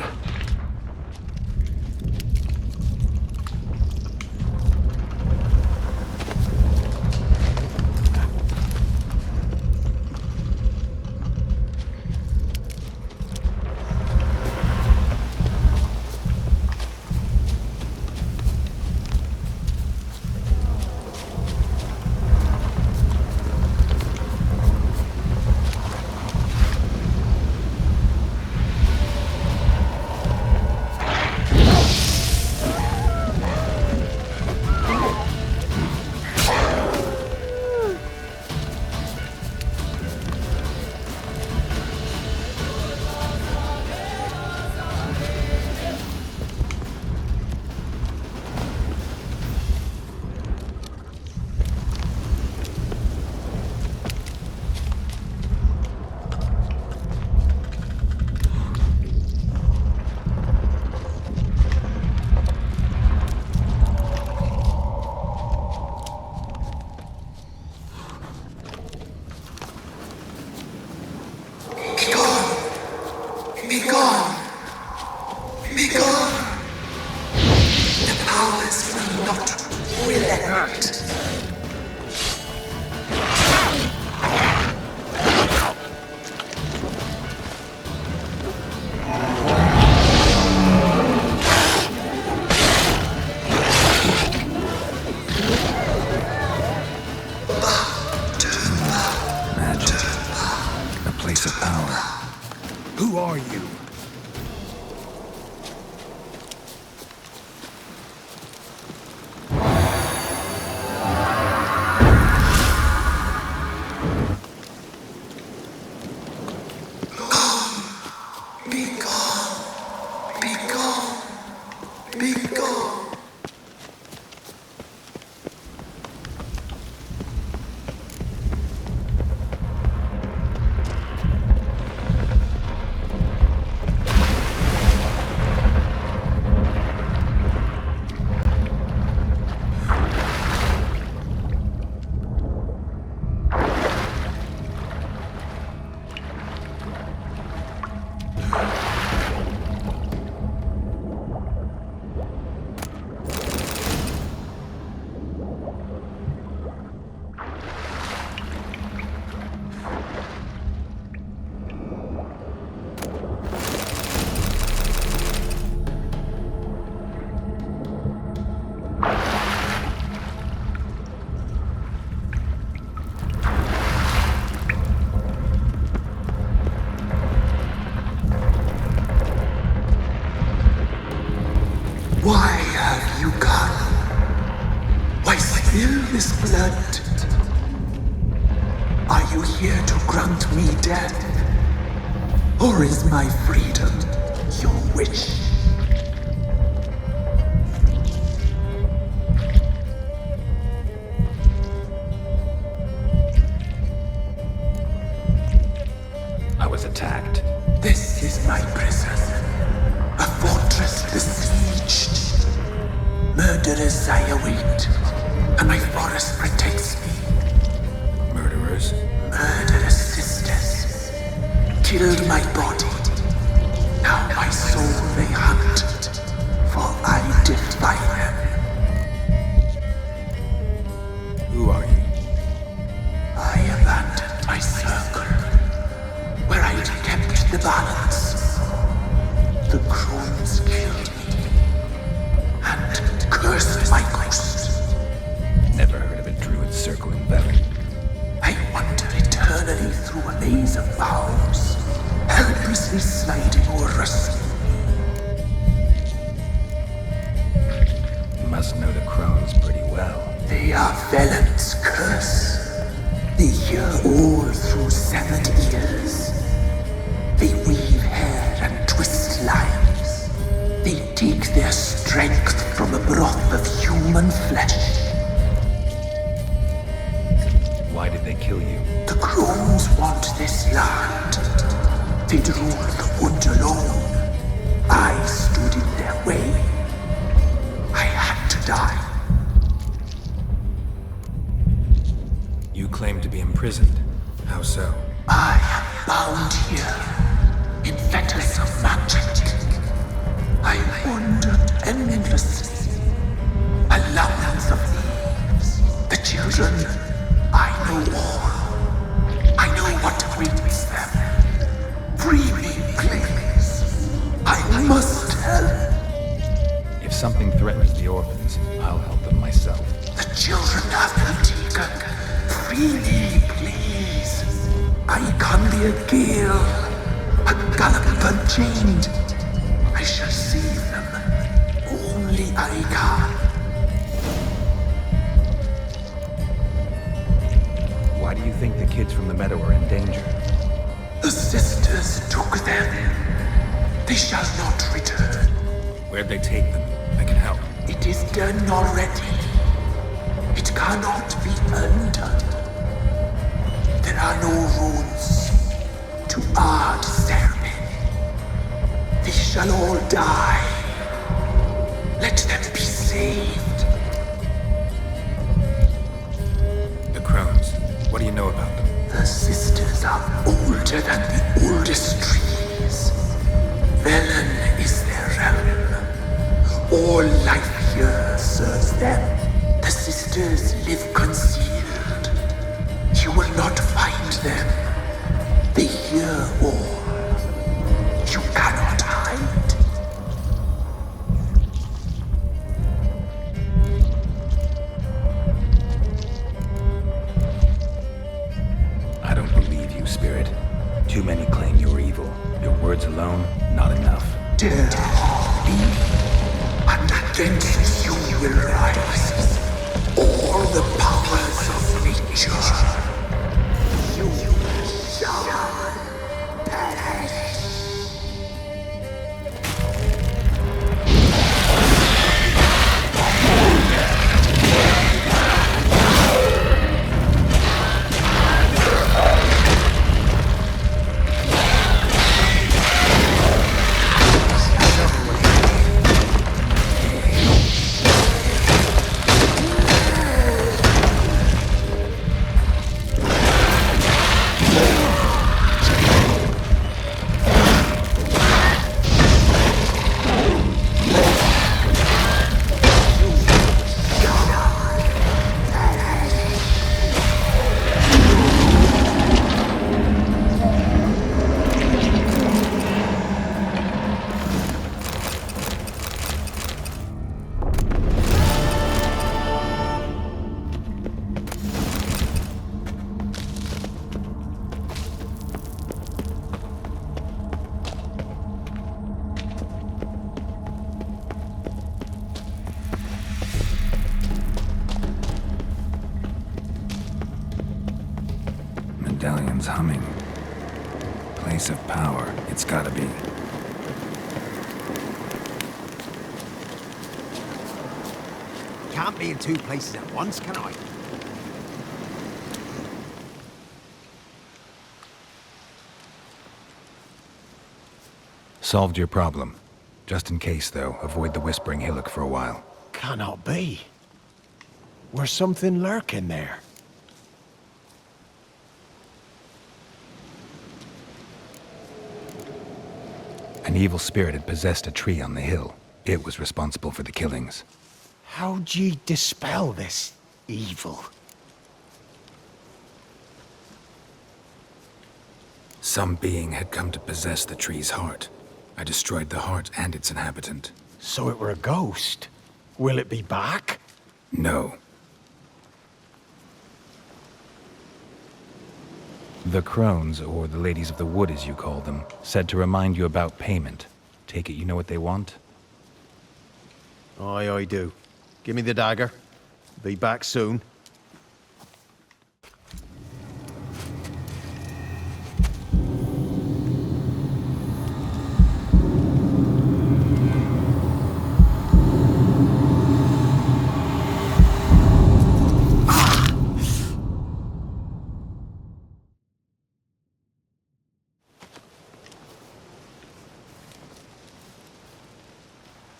Who are you? Why have you come? Why spill this blood? Are you here to grant me death? Or is my freedom your wish? I was attacked. This is my prison. A fortress besieged. Murderers I await, and my forest protects me. Murderers? Murderous sisters killed my body. Now my soul they hunt, for I defy them. Who are you? I abandoned my circle, where I'd kept the balance. The crones killed me, and cursed my ghost. Never heard of a druid circle in Velen. I wander eternally through a maze of vows, helplessly sliding o'er us. You must know the crones pretty well. They are Velen's curse. They hear all through severed ears. They weave hair and twist lives. They take their strength from the broth of human flesh. Why did they kill you? The crones want this land. They'd rule the wood alone. I stood in their way. I had to die. You claim to be imprisoned. How so? I am bound here, in fetters of magic. I wandered endlessly, a labyrinth of leaves. The children, I know all. I know what awaits them. Free me, please. I must help. If something threatens the orphans, I'll help them myself. The children have been taken. Free me, please. I can be a gale, a gallop unchained. I shall save them. Only I can. Why do you think the kids from the meadow are in danger? The sisters took them. They shall not return. Where'd they take them? I can help. It is done already. It cannot be undone. There are no rules to our ceremony. They shall all die. Let them be saved. The crones. What do you know about them? The sisters are older than the oldest trees. Velen is their realm. All life here serves them. The sisters live concealed. You will not find them. They hear all. You cannot hide. I don't believe you, Spirit. Too many claim you're evil. Your words alone, not enough. Dare harm me, and against you will rise all the powers of nature. You shall perish. Medallion's humming. Place of power. It's gotta be. Can't be in two places at once, can I? Solved your problem. Just in case, though, avoid the Whispering Hillock for a while. Cannot be. Where's something lurking there? An evil spirit had possessed a tree on the hill. It was responsible for the killings. How'd ye dispel this evil? Some being had come to possess the tree's heart. I destroyed the heart and its inhabitant. So it were a ghost. Will it be back? No. The crones, or the ladies of the wood as you call them, said to remind you about payment. Take it you know what they want? Aye, I do. Give me the dagger. Be back soon.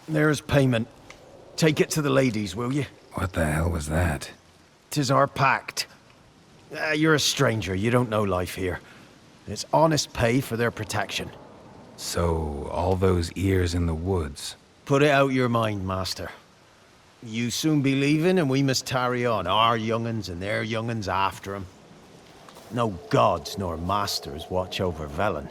There's payment. Take it to the ladies, will you? What the hell was that? 'Tis our pact. You're a stranger, you don't know life here. It's honest pay for their protection. So, all those ears in the woods. Put it out your mind, master. You soon be leaving and we must tarry on, our young'uns and their young'uns after 'em. No gods nor masters watch over Velen.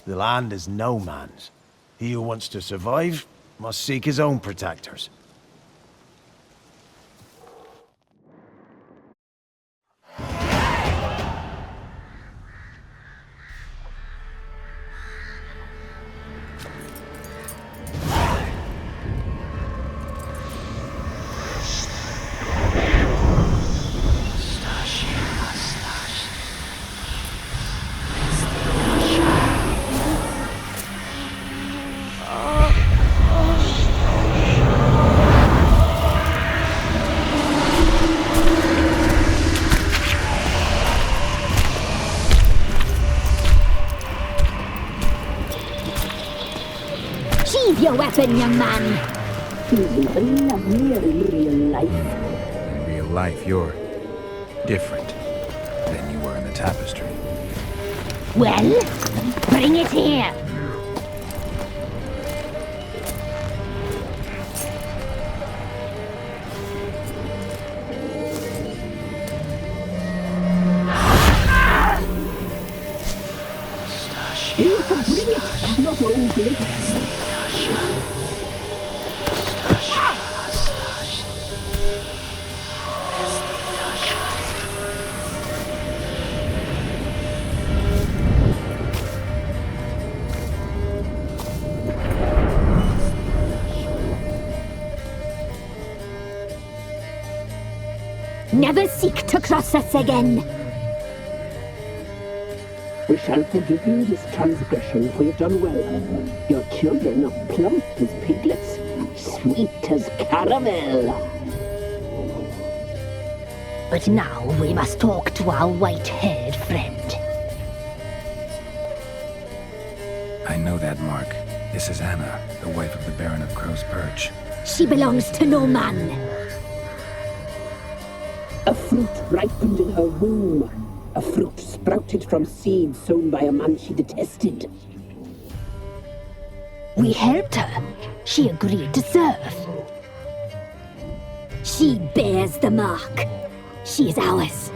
The land is no man's. He who wants to survive must seek his own protectors. Sheathe your weapon, young man. He's even lovelier in real life. In real life, you're different than you were in the tapestry. Well, bring it here. You can bring it, not only. Never seek to cross us again. We shall forgive you this transgression, for you've done well. Your children are plump as piglets, sweet as caramel. But now we must talk to our white-haired friend. I know that mark. This is Anna, the wife of the Baron of Crow's Perch. She belongs to no man. A fruit ripened in her womb. A fruit sprouted from seeds sown by a man she detested. We helped her. She agreed to serve. She bears the mark. She is ours.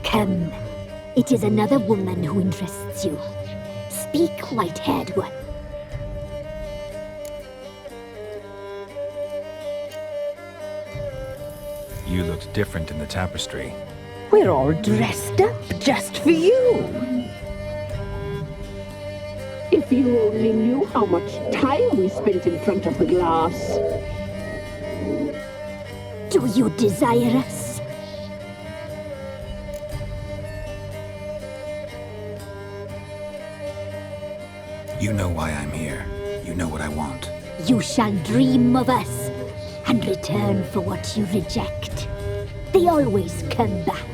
Come. It is another woman who interests you. Speak, white-haired one. You looked different in the tapestry. We're all dressed up just for you. If you only knew how much time we spent in front of the glass. Do you desire us? You know why I'm here. You know what I want. You shall dream of us and return for what you reject. They always come back.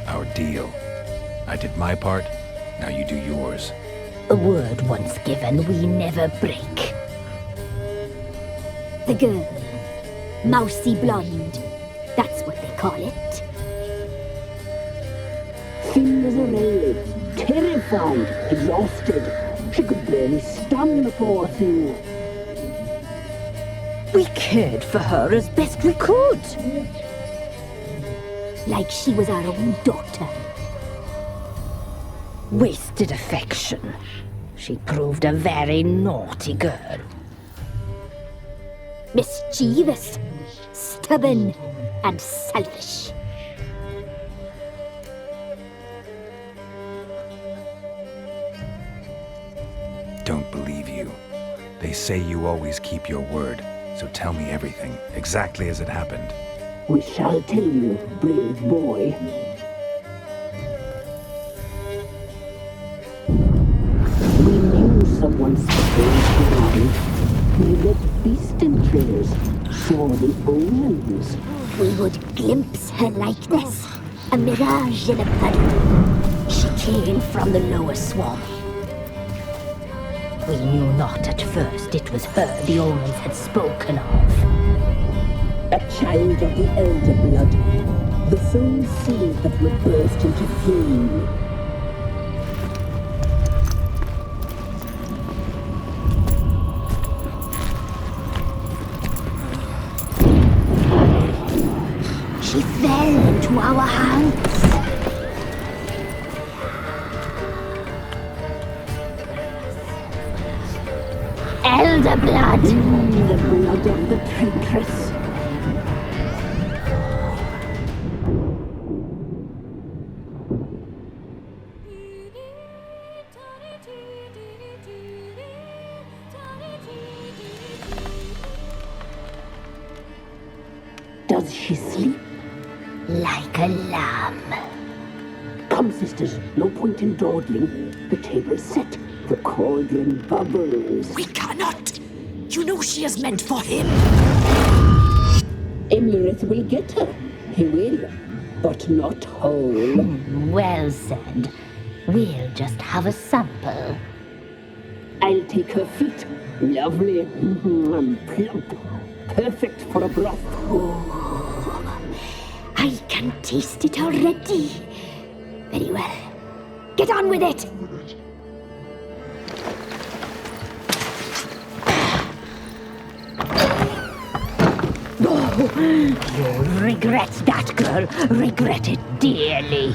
Our deal. I did my part, now you do yours. A word once given, we never break. The girl. Mousy blonde. That's what they call it. Thin as a rail, terrified, exhausted. She could barely stand, the poor thing. We cared for her as best we could. Like she was our own daughter. Wasted affection. She proved a very naughty girl. Mischievous, stubborn, and selfish. Don't believe you. They say you always keep your word, so tell me everything, exactly as it happened. We shall tell you, brave boy. We knew someone strange. We read beast entrails, saw the omens. We would glimpse her likeness, a mirage in a puddle. She came from the lower swamp. We knew not at first it was her the omens had spoken of. A child of the elder blood. The soul seed that would burst into flame. She fell into our hands. Elder blood. The blood of the traitress. Does she sleep? Like a lamb. Come, sisters, no point in dawdling. The table's set. The cauldron bubbles. We cannot! You know she is meant for him! Emirith will get her. He will. But not whole. Well said. We'll just have a sample. I'll take her feet. Lovely. And plump. Perfect for a broth. I can taste it already. Very well. Get on with it! You'll regret that, girl. Regret it dearly.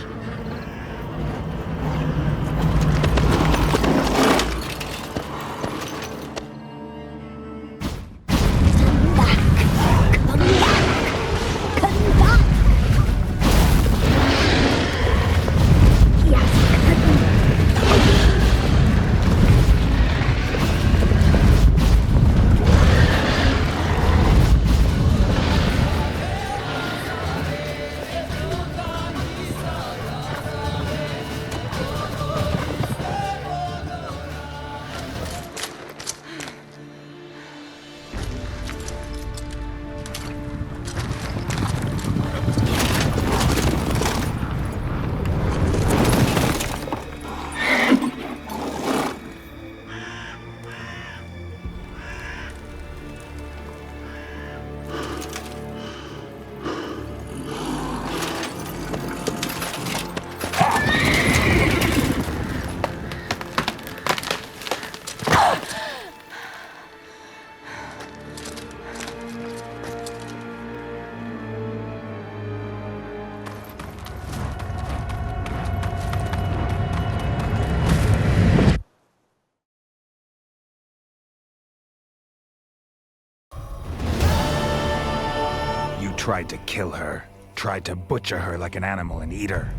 Tried to kill her. Tried to butcher her like an animal and eat her.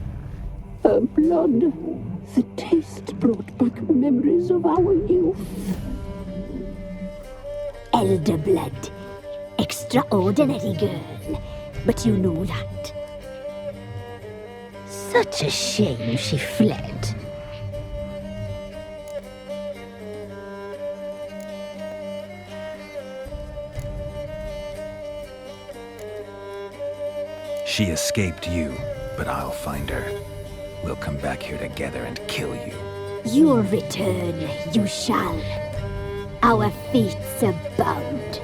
Her blood. The taste brought back memories of our youth. Elder blood. Extraordinary girl. But you know that. Such a shame she fled. She escaped you, but I'll find her. We'll come back here together and kill you. You'll return, you shall. Our fates are bound.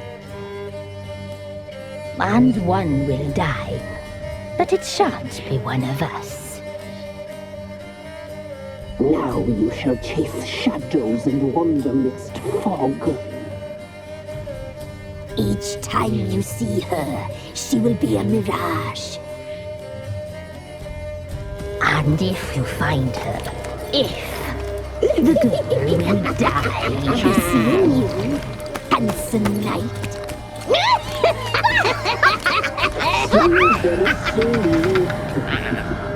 And one will die, but it shan't be one of us. Now you shall chase shadows and wander midst fog. Each time you see her, she will be a mirage. And if you find her, the girl will die. Seeing you, handsome knight. So very soon.